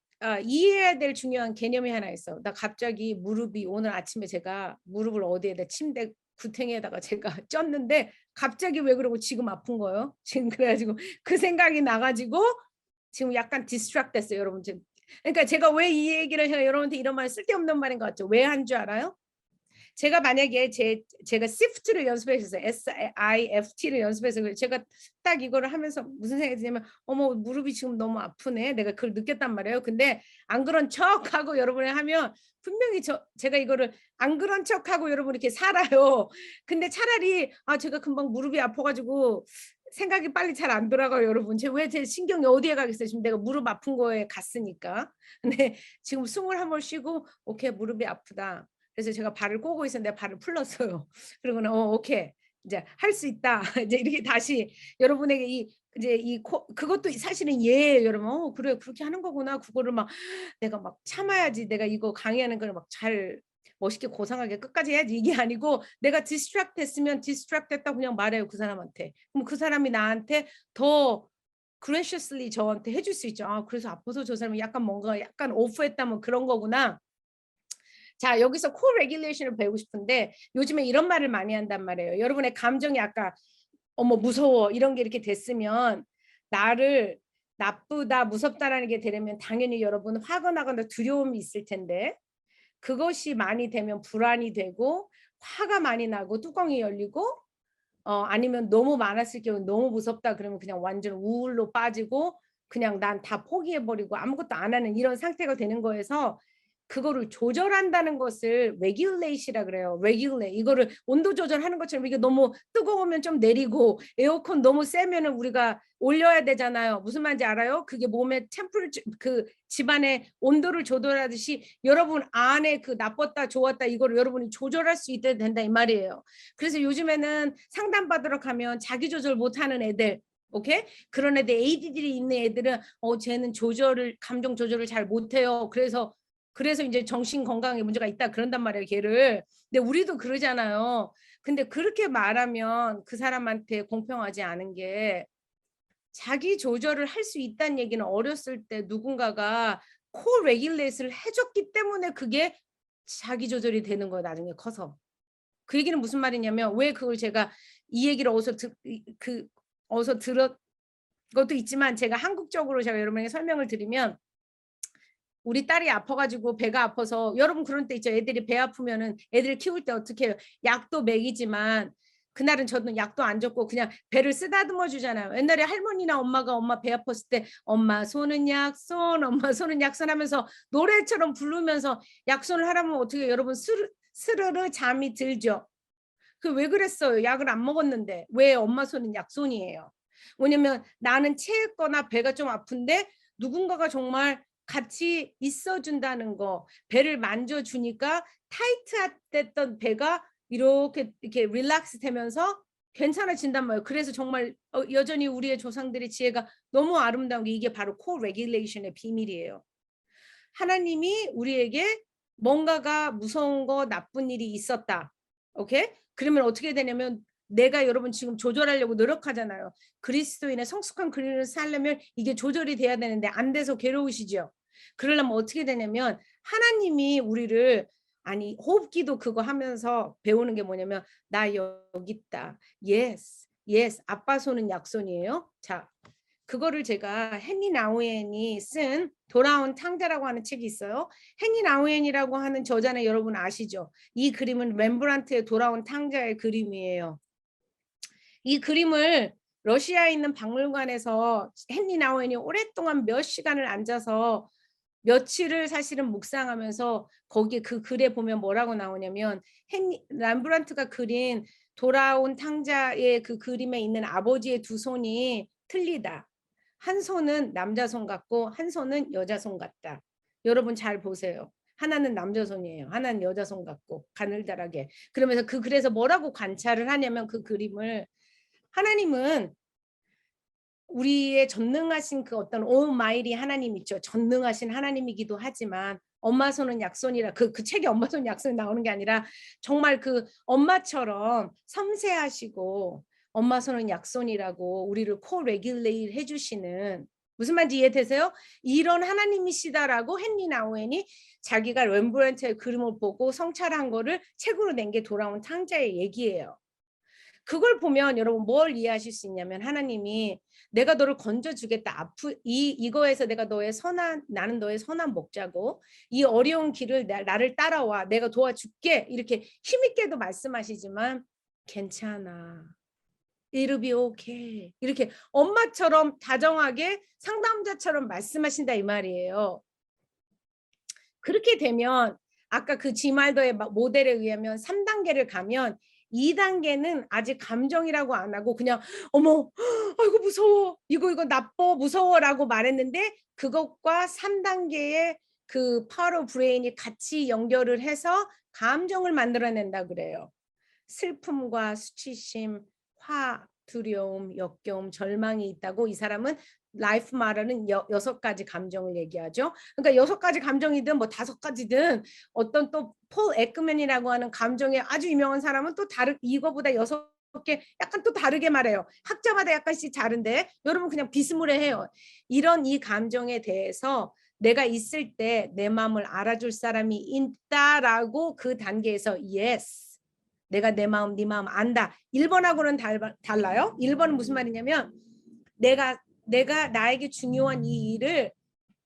이해해야 될 중요한 개념이 하나 있어. 나 갑자기 무릎이 오늘 아침에 제가 무릎을 어디에다 침대 구탱이에다가 제가 쪘는데 갑자기 왜 그러고 지금 아픈 거예요. 지금 그래가지고 그 생각이 나가지고 지금 약간 디스트랙 됐어요. 여러분 지금. 그러니까 제가 왜 이 얘기를 제가 여러분한테 이런 말 쓸데없는 말인 것 같죠. 왜 한 줄 알아요? 제가 만약에 제가 SIFT를 연습했어요. SIFT를 연습해서 제가 딱 이거를 하면서 무슨 생각이 드냐면 어머 무릎이 지금 너무 아프네. 내가 그걸 느꼈단 말이에요. 근데 안 그런 척하고 여러분이 하면 분명히 제가 이거를 안 그런 척하고 여러분 이렇게 살아요. 근데 차라리 제가 금방 무릎이 아파가지고 생각이 빨리 잘 안 돌아가요, 여러분. 왜 제 신경이 어디에 가겠어요? 지금 내가 무릎 아픈 거에 갔으니까. 근데 지금 숨을 한번 쉬고 오케이 무릎이 아프다. 그래서 제가 발을 꼬고 있었는데 발을 풀렀어요. 그러고는 오케이 이제 할 수 있다. 이제 이렇게 다시 여러분에게 그것도 사실은 예예요, 여러분. 그래 그렇게 하는 거구나. 그거를 막 내가 막 참아야지. 내가 이거 강의하는 걸 막 잘 멋있게 고상하게 끝까지 해야지 이게 아니고 내가 디스트랙 됐으면 디스트랙 됐다고 그냥 말해요 그 사람한테. 그럼 그 사람이 나한테 더 graciously 저한테 해줄 수 있죠. 그래서 아파서 저 사람이 약간 뭔가 약간 오프했다면 그런 거구나. 자 여기서 core regulation을 배우고 싶은데 요즘에 이런 말을 많이 한단 말이에요. 여러분의 감정이 아까 어머 무서워 이런 게 이렇게 됐으면 나를 나쁘다 무섭다라는 게 되려면 당연히 여러분 화가 나거나 두려움이 있을 텐데 그것이 많이 되면 불안이 되고 화가 많이 나고 뚜껑이 열리고 아니면 너무 많았을 경우 너무 무섭다 그러면 그냥 완전 우울로 빠지고 그냥 난 다 포기해버리고 아무것도 안 하는 이런 상태가 되는 거에서 그거를 조절한다는 것을 regulate이라 그래요. regulate. 이거를 온도 조절하는 것처럼 이게 너무 뜨거우면 좀 내리고 에어컨 너무 세면은 우리가 올려야 되잖아요. 무슨 말인지 알아요? 그게 몸의 그 집안의 온도를 조절하듯이 여러분 안에 그 나빴다 좋았다 이거를 여러분이 조절할 수 있어야 된다 이 말이에요. 그래서 요즘에는 상담 받으러 가면 자기 조절 못하는 애들 오케이? 그런 애들 ADD들이 있는 애들은 쟤는 감정 조절을 잘 못해요. 그래서 이제 정신 건강에 문제가 있다 그런단 말이에요, 걔를. 근데 우리도 그러잖아요. 근데 그렇게 말하면 그 사람한테 공평하지 않은 게 자기 조절을 할 수 있다는 얘기는 어렸을 때 누군가가 코레귤레이트를 해줬기 때문에 그게 자기 조절이 되는 거예요, 나중에 커서. 그 얘기는 무슨 말이냐면 왜 그걸 제가 이 얘기를 어디서 들었 것도 있지만 제가 한국적으로 제가 여러분에게 설명을 드리면 우리 딸이 아파가지고 배가 아파서 여러분 그런 때 있죠. 애들이 배 아프면은 애들 키울 때 어떻게 해요? 약도 먹이지만 그날은 저는 약도 안 줬고 그냥 배를 쓰다듬어 주잖아요. 옛날에 할머니나 엄마가 엄마 배 아팠을 때 엄마 손은 약손, 엄마 손은 약손 하면서 노래처럼 부르면서 약손을 하라면 어떻게 여러분 스르르 잠이 들죠. 그 왜 그랬어요? 약을 안 먹었는데. 왜 엄마 손은 약손이에요? 왜냐면 나는 체했거나 배가 좀 아픈데 누군가가 정말 같이 있어준다는 거, 배를 만져주니까 타이트했던 배가 이렇게 릴렉스 되면서 괜찮아진단 말이에요. 그래서 정말 여전히 우리의 조상들의 지혜가 너무 아름다운 게 이게 바로 코레귤레이션의 비밀이에요. 하나님이 우리에게 뭔가가 무서운 거, 나쁜 일이 있었다. 오케이? 그러면 어떻게 되냐면 내가 여러분 지금 조절하려고 노력하잖아요. 그리스도인의 성숙한 그리스도를 살려면 이게 조절이 돼야 되는데 안 돼서 괴로우시죠. 그러려면 어떻게 되냐면 하나님이 우리를 아니 호흡기도 그거 하면서 배우는 게 뭐냐면 나 여기 있다. Yes. Yes. 아빠 손은 약손이에요. 자, 그거를 제가 헨리 나우엔이 쓴 돌아온 탕자라고 하는 책이 있어요. 헨리 나우엔이라고 하는 저자는 여러분 아시죠? 이 그림은 렘브란트의 돌아온 탕자의 그림이에요. 이 그림을 러시아에 있는 박물관에서 헨리 나우엔이 오랫동안 몇 시간을 앉아서 며칠을 사실은 묵상하면서 거기에 그 글에 보면 뭐라고 나오냐면 렘브란트가 그린 돌아온 탕자의 그 그림에 있는 아버지의 두 손이 틀리다. 한 손은 남자 손 같고 한 손은 여자 손 같다. 여러분 잘 보세요. 하나는 남자 손이에요. 하나는 여자 손 같고 가늘다랗게. 그러면서 그래서 뭐라고 관찰을 하냐면 그 그림을 하나님은 우리의 전능하신 그 어떤 오마이리 하나님 있죠. 전능하신 하나님이기도 하지만 엄마 손은 약손이라 그 책에 엄마 손 약손이 나오는 게 아니라 정말 그 엄마처럼 섬세하시고 엄마 손은 약손이라고 우리를 코레귤레이트 해주시는 무슨 말인지 이해되세요? 이런 하나님이시다라고 헨리 나우엔이 자기가 렘브란트의 그림을 보고 성찰한 거를 책으로 낸 게 돌아온 탕자의 얘기예요. 그걸 보면 여러분 뭘 이해하실 수 있냐면 하나님이 내가 너를 건져주겠다. 이거에서 내가 나는 너의 선한 목자고 이 어려운 길을 나를 따라와. 내가 도와줄게. 이렇게 힘있게도 말씀하시지만 괜찮아. It'll be okay. 이렇게 엄마처럼 다정하게 상담자처럼 말씀하신다 이 말이에요. 그렇게 되면 아까 그 지말더의 모델에 의하면 3단계를 가면 2단계는 아직 감정이라고 안 하고 그냥 어머 아이고 무서워 이거 나빠 무서워라고 말했는데 그것과 3단계의 그 part of brain이 같이 연결을 해서 감정을 만들어낸다 그래요. 슬픔과 수치심, 화, 두려움, 역겨움, 절망이 있다고 이 사람은 라이프 마러는 6가지 감정을 얘기하죠. 그러니까 6가지 감정이든 뭐 5가지든 어떤 또 폴 에크맨이라고 하는 감정에 아주 유명한 사람은 또 이거보다 6개 약간 또 다르게 말해요. 학자마다 약간씩 다른데 여러분 그냥 비스무리해요. 이 감정에 대해서 내가 있을 때 내 마음을 알아줄 사람이 있다라고 그 단계에서 yes. 내가 내 마음, 네 마음 안다. 1번하고는 달라요. 1번은 무슨 말이냐면 내가 나에게 중요한 이 일을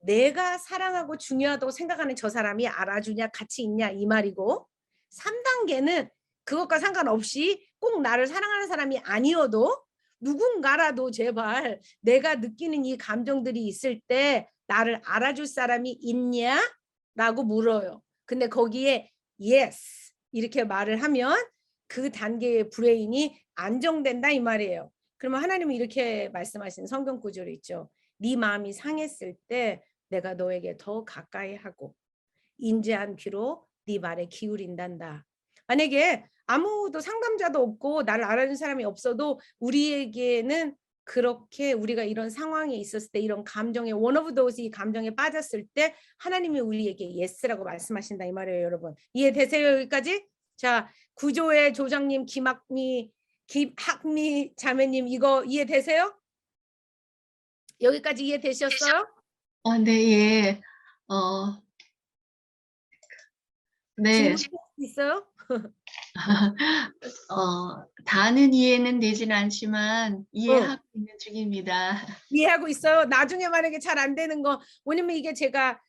내가 사랑하고 중요하다고 생각하는 저 사람이 알아주냐 같이 있냐 이 말이고 3단계는 그것과 상관없이 꼭 나를 사랑하는 사람이 아니어도 누군가라도 제발 내가 느끼는 이 감정들이 있을 때 나를 알아줄 사람이 있냐라고 물어요. 근데 거기에 yes 이렇게 말을 하면 그 단계의 브레인이 안정된다 이 말이에요. 그러면 하나님은 이렇게 말씀하시는 성경 구절이 있죠. 네 마음이 상했을 때 내가 너에게 더 가까이 하고 인자한 귀로 네 말에 기울인단다. 만약에 아무도 상담자도 없고 나를 알아주는 사람이 없어도 우리에게는 그렇게 우리가 이런 상황에 있었을 때 이런 감정에 one of those 이 감정에 빠졌을 때 하나님이 우리에게 yes라고 말씀하신다 이 말이에요. 여러분 이해되세요 여기까지? 자 구조의 조장님 김학미 자매님 이거 이해되세요? 여기까지 이해되셨어요? 네, 예. 네. 질문 있어요? 다는 이해는 되진 않지만 이해하고 있는 중입니다. 이해하고 있어요. 나중에 만약에 잘 안 되는 거 왜냐면 이게 제가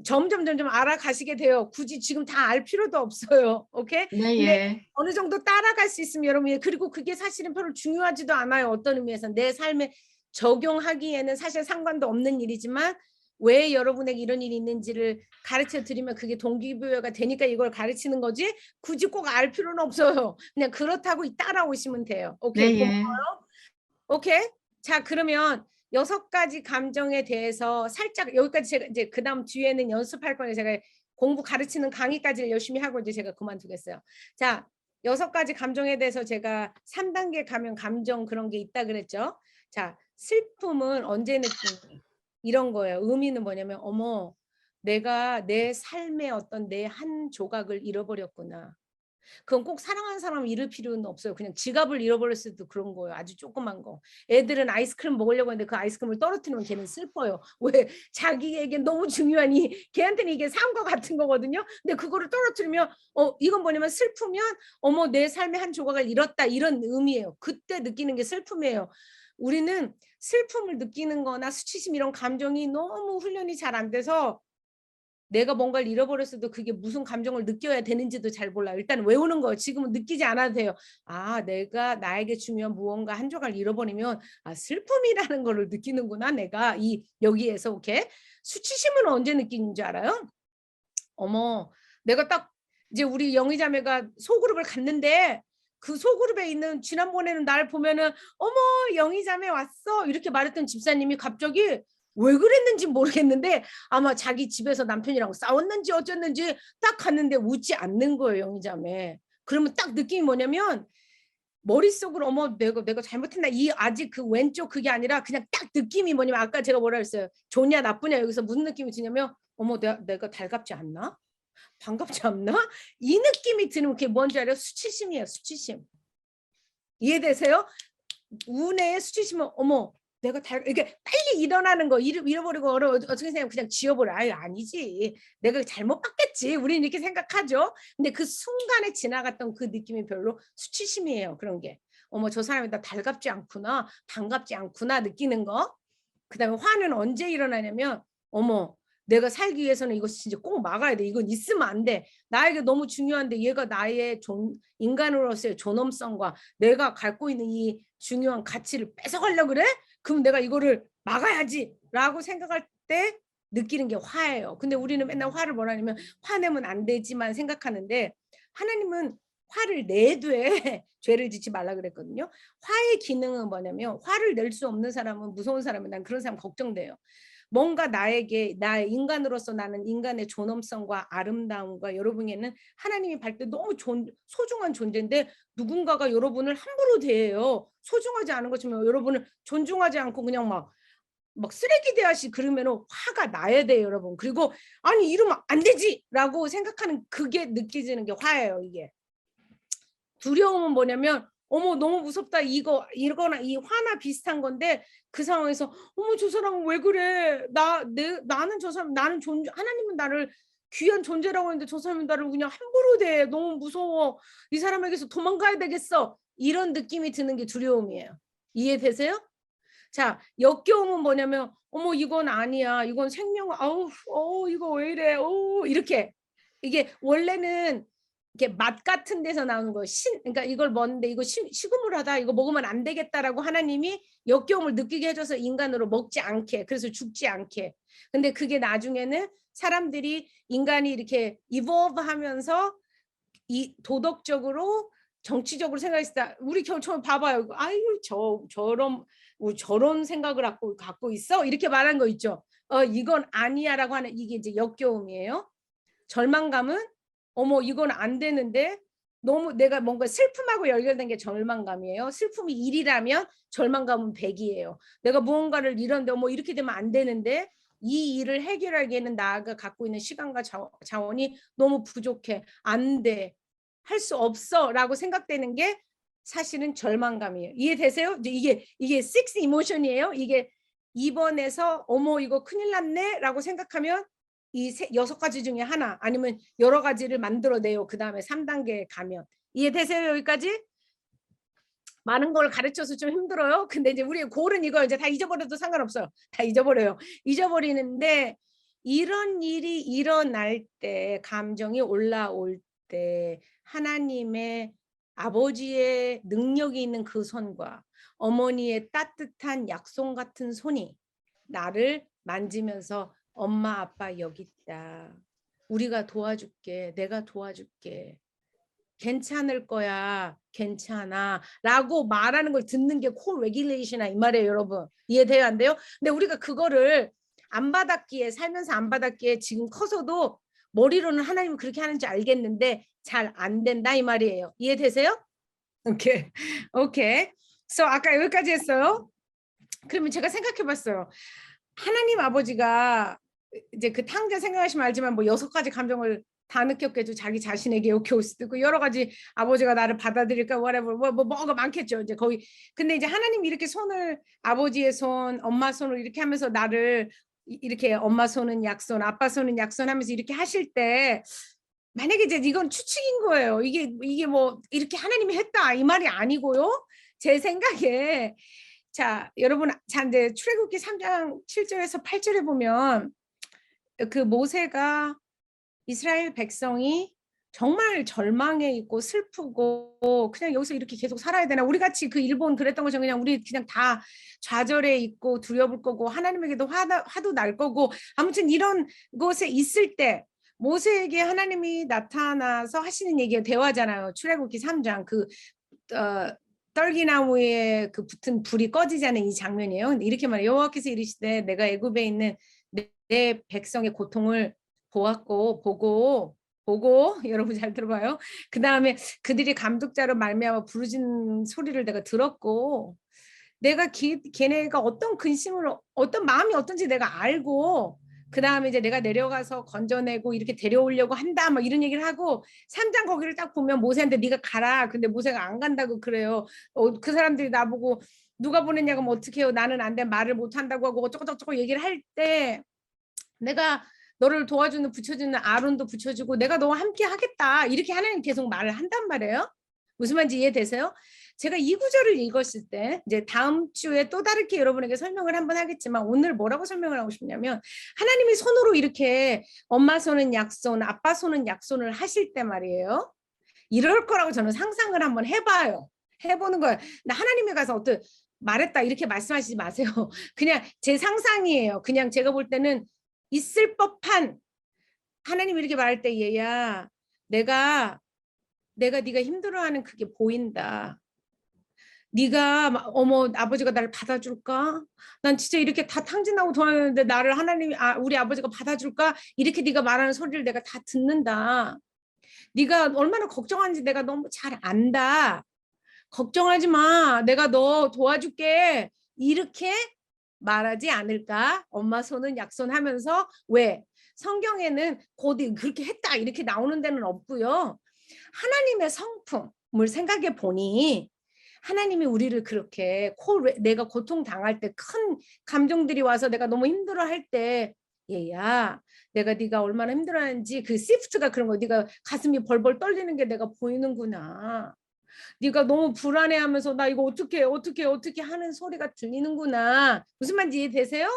점점 알아가시게 돼요. 굳이 지금 다 알 필요도 없어요. 오케이? 네, 근데 예. 어느 정도 따라갈 수 있으면 여러분, 그리고 그게 사실은 별로 중요하지도 않아요. 어떤 의미에서 내 삶에 적용하기에는 사실 상관도 없는 일이지만 왜 여러분에게 이런 일이 있는지를 가르쳐 드리면 그게 동기부여가 되니까 이걸 가르치는 거지 굳이 꼭 알 필요는 없어요. 그냥 그렇다고 따라오시면 돼요. 오케이, 네, 고마워요. 예. 오케이. 자, 그러면 6가지 감정에 대해서 살짝 여기까지 제가 이제 그다음 뒤에는 연습할 거예요. 제가 공부 가르치는 강의까지를 열심히 하고 이제 제가 그만두겠어요. 자, 6가지 감정에 대해서 제가 3단계 가면 감정 그런 게 있다 그랬죠. 자, 슬픔은 언제 느끼니? 이런 거예요. 의미는 뭐냐면 어머, 내가 내 삶의 어떤 내 한 조각을 잃어버렸구나. 그건 꼭 사랑하는 사람을 잃을 필요는 없어요. 그냥 지갑을 잃어버렸을 때도 그런 거예요. 아주 조그만 거. 애들은 아이스크림 먹으려고 했는데 그 아이스크림을 떨어뜨리면 걔는 슬퍼요. 왜? 자기에게 너무 중요한 걔한테는 이게 삶과 같은 거거든요. 근데 그거를 떨어뜨리면 이건 뭐냐면 슬프면 어머 내 삶의 한 조각을 잃었다 이런 의미예요. 그때 느끼는 게 슬픔이에요. 우리는 슬픔을 느끼는 거나 수치심 이런 감정이 너무 훈련이 잘 안 돼서 내가 뭔가를 잃어버렸어도 그게 무슨 감정을 느껴야 되는지도 잘 몰라요. 일단 외우는 거예요. 지금은 느끼지 않아도 돼요. 내가 나에게 중요한 무언가 한 조각을 잃어버리면 슬픔이라는 거를 느끼는구나. 내가 여기에서 오케이. 수치심은 언제 느끼는 줄 알아요? 어머, 내가 딱 이제 우리 영희 자매가 소그룹을 갔는데 그 소그룹에 있는 지난번에는 날 보면은 어머 영희 자매 왔어 이렇게 말했던 집사님이 갑자기 왜 그랬는지 모르겠는데 아마 자기 집에서 남편이랑 싸웠는지 어쨌는지 딱 갔는데 웃지 않는 거예요, 영희 자매. 그러면 딱 느낌이 뭐냐면 머릿속으로 어머 내가 잘못했나 아직 그 왼쪽 그게 아니라 그냥 딱 느낌이 뭐냐면 아까 제가 뭐라 했어요. 좋냐 나쁘냐 여기서 무슨 느낌이 드냐면 어머 내가 달갑지 않나? 반갑지 않나? 이 느낌이 드는 게 뭔지 알아요? 수치심이에요. 수치심. 이해되세요? 운의 수치심은 어머 내가 이게 빨리 일어나는 거 잃어버리고 어떻게 생각하면 그냥 지워버려. 아니지. 내가 잘못 봤겠지. 우리는 이렇게 생각하죠. 근데 그 순간에 지나갔던 그 느낌이 별로 수치심이에요. 그런 게. 어머 저 사람이 나 달갑지 않구나. 반갑지 않구나 느끼는 거. 그다음에 화는 언제 일어나냐면 어머 내가 살기 위해서는 이거 진짜 꼭 막아야 돼. 이건 있으면 안 돼. 나에게 너무 중요한데 얘가 나의 인간으로서의 존엄성과 내가 갖고 있는 이 중요한 가치를 뺏어가려고 그래? 그럼 내가 이거를 막아야지 라고 생각할 때 느끼는 게 화예요. 근데 우리는 맨날 화를 뭐라냐면 화내면 안 되지만 생각하는데 하나님은 화를 내되 죄를 짓지 말라 그랬거든요. 화의 기능은 뭐냐면 화를 낼 수 없는 사람은 무서운 사람은 난 그런 사람 걱정돼요. 뭔가 나에게 나의 인간으로서 나는 인간의 존엄성과 아름다움과 여러분에게는 하나님이 볼 때 너무 소중한 존재인데 누군가가 여러분을 함부로 대해요. 소중하지 않은 것처럼 여러분을 존중하지 않고 그냥 막 쓰레기 대하시 그러면 화가 나야 돼요, 여러분. 그리고 아니 이러면 안 되지라고 생각하는 그게 느껴지는 게 화예요, 이게. 두려움은 뭐냐면 어머 너무 무섭다 이거나 이 화나 비슷한 건데 그 상황에서 어머 저 사람은 왜 그래 나는 저 사람 나는 하나님은 나를 귀한 존재라고 했는데 저 사람은 나를 그냥 함부로 대 너무 무서워 이 사람에게서 도망가야 되겠어 이런 느낌이 드는 게 두려움이에요. 이해되세요? 자 역겨움은 뭐냐면 어머 이건 아니야 이건 생명 이거 왜 이래 이렇게 이게 원래는 이게 맛 같은 데서 나오는 거 그러니까 이걸 먹는데 이거 시구물하다 이거 먹으면 안 되겠다라고 하나님이 역겨움을 느끼게 해줘서 인간으로 먹지 않게 그래서 죽지 않게 근데 그게 나중에는 사람들이 인간이 이렇게 evolve 하면서 이 도덕적으로 정치적으로 생각했을 때 우리 처음 봐봐요. 아유 저런 생각을 갖고 있어 이렇게 말한 거 있죠. 이건 아니야라고 하는 이게 이제 역겨움이에요. 절망감은 어머 이건 안 되는데 너무 내가 뭔가 슬픔하고 연결된 게 절망감이에요. 슬픔이 1이라면 절망감은 100이에요. 내가 무언가를 잃었는데 어머 이렇게 되면 안 되는데 이 일을 해결하기에는 나가 갖고 있는 시간과 자원이 너무 부족해. 안 돼. 할 수 없어 라고 생각되는 게 사실은 절망감이에요. 이해되세요? 이제 이게 6 이모션이에요. 이게 2번에서 어머 이거 큰일 났네 라고 생각하면 이 6가지 중에 하나 아니면 여러 가지를 만들어내요. 그 다음에 3단계에 가면 이해되세요? 여기까지? 많은 걸 가르쳐서 좀 힘들어요. 근데 이제 우리 골은 이거 이제 다 잊어버려도 상관없어요. 다 잊어버려요. 잊어버리는데 이런 일이 일어날 때, 감정이 올라올 때 하나님의 아버지의 능력이 있는 그 손과 어머니의 따뜻한 약속 같은 손이 나를 만지면서 엄마 아빠 여기 있다. 우리가 도와줄게. 내가 도와줄게. 괜찮을 거야. 괜찮아. 라고 말하는 걸 듣는 게 콜 레귤레이션이야 이 말이에요, 여러분. 이해돼요, 안 돼요? 근데 우리가 그거를 안 받았기에, 살면서 안 받았기에 지금 커서도 머리로는 하나님은 그렇게 하는지 알겠는데 잘 안 된다 이 말이에요. 이해되세요? 오케이. 오케이. So 아까 여기까지 했어요. 그러면 제가 생각해 봤어요. 하나님 아버지가 이제 그 탕자 생각하시면 알지만 뭐 6가지 감정을 다 느꼈겠죠. 자기 자신에게 욕해 올 수도 있고 여러 가지 아버지가 나를 받아들일까 whatever 뭐가 많겠죠. 이제 거의 근데 이제 하나님이 이렇게 손을 아버지의 손, 엄마 손을 이렇게 하면서 나를 이렇게 엄마 손은 약손, 아빠 손은 약손 하면서 이렇게 하실 때 만약에 이제 이건 추측인 거예요. 이게 뭐 이렇게 하나님이 했다 이 말이 아니고요. 제 생각에 자, 여러분, 자, 이제 출애굽기 3장 7절에서 8절에 보면 그 모세가 이스라엘 백성이 정말 절망에 있고 슬프고 그냥 여기서 이렇게 계속 살아야 되나? 우리 같이 그 일본 그랬던 것처럼 그냥 우리 그냥 다 좌절해 있고 두려울 거고 하나님에게도 화도 날 거고 아무튼 이런 곳에 있을 때 모세에게 하나님이 나타나서 하시는 얘기가 대화잖아요. 출애굽기 3장 떨기나무에 그 붙은 불이 꺼지지 않은 이 장면이에요. 이렇게 말해요. 여호와께서 이르시되 내가 애굽에 있는 내 백성의 고통을 보고 여러분 잘 들어봐요. 그 다음에 그들이 감독자로 말미암아 부르짖는 소리를 내가 들었고 내가 걔네가 어떤 근심을 어떤 마음이 어떤지 내가 알고 그 다음에 이제 내가 내려가서 건져내고 이렇게 데려오려고 한다 막 이런 얘기를 하고 3장 거기를 딱 보면 모세한테 네가 가라. 근데 모세가 안 간다고 그래요. 그 사람들이 나보고 누가 보냈냐고 뭐 어떻게 해요. 나는 안 돼. 말을 못 한다고 하고 어쩌고저쩌고 얘기를 할 때 내가 너를 도와주는 붙여주는 아론도 붙여주고 내가 너와 함께 하겠다. 이렇게 하나님 계속 말을 한단 말이에요. 무슨 말인지 이해되세요? 제가 이 구절을 읽었을 때 이제 다음 주에 또 다르게 여러분에게 설명을 한번 하겠지만 오늘 뭐라고 설명을 하고 싶냐면 하나님이 손으로 이렇게 엄마 손은 약손, 아빠 손은 약손을 하실 때 말이에요. 이럴 거라고 저는 상상을 한번 해봐요. 해보는 거예요. 근데 하나님이 가서 어떤 말했다 이렇게 말씀하시지 마세요. 그냥 제 상상이에요. 그냥 제가 볼 때는 있을 법한 하나님이 이렇게 말할 때 얘야 내가 네가 힘들어하는 그게 보인다. 네가 어머 아버지가 나를 받아줄까? 난 진짜 이렇게 다 탕진하고 도와줬는데 나를 하나님이 우리 아버지가 받아줄까? 이렇게 네가 말하는 소리를 내가 다 듣는다. 네가 얼마나 걱정하는지 내가 너무 잘 안다. 걱정하지 마. 내가 너 도와줄게. 이렇게 말하지 않을까? 엄마 손은 약손 하면서 왜? 성경에는 곧 그렇게 했다 이렇게 나오는 데는 없고요. 하나님의 성품을 생각해 보니 하나님이 우리를 그렇게 내가 고통당할 때 큰 감정들이 와서 내가 너무 힘들어할 때 얘야 내가 네가 얼마나 힘들어하는지 그 시프트가 그런 거 네가 가슴이 벌벌 떨리는 게 내가 보이는구나. 네가 너무 불안해하면서 나 이거 어떻게 하는 소리가 들리는구나. 무슨 말인지 이해되세요?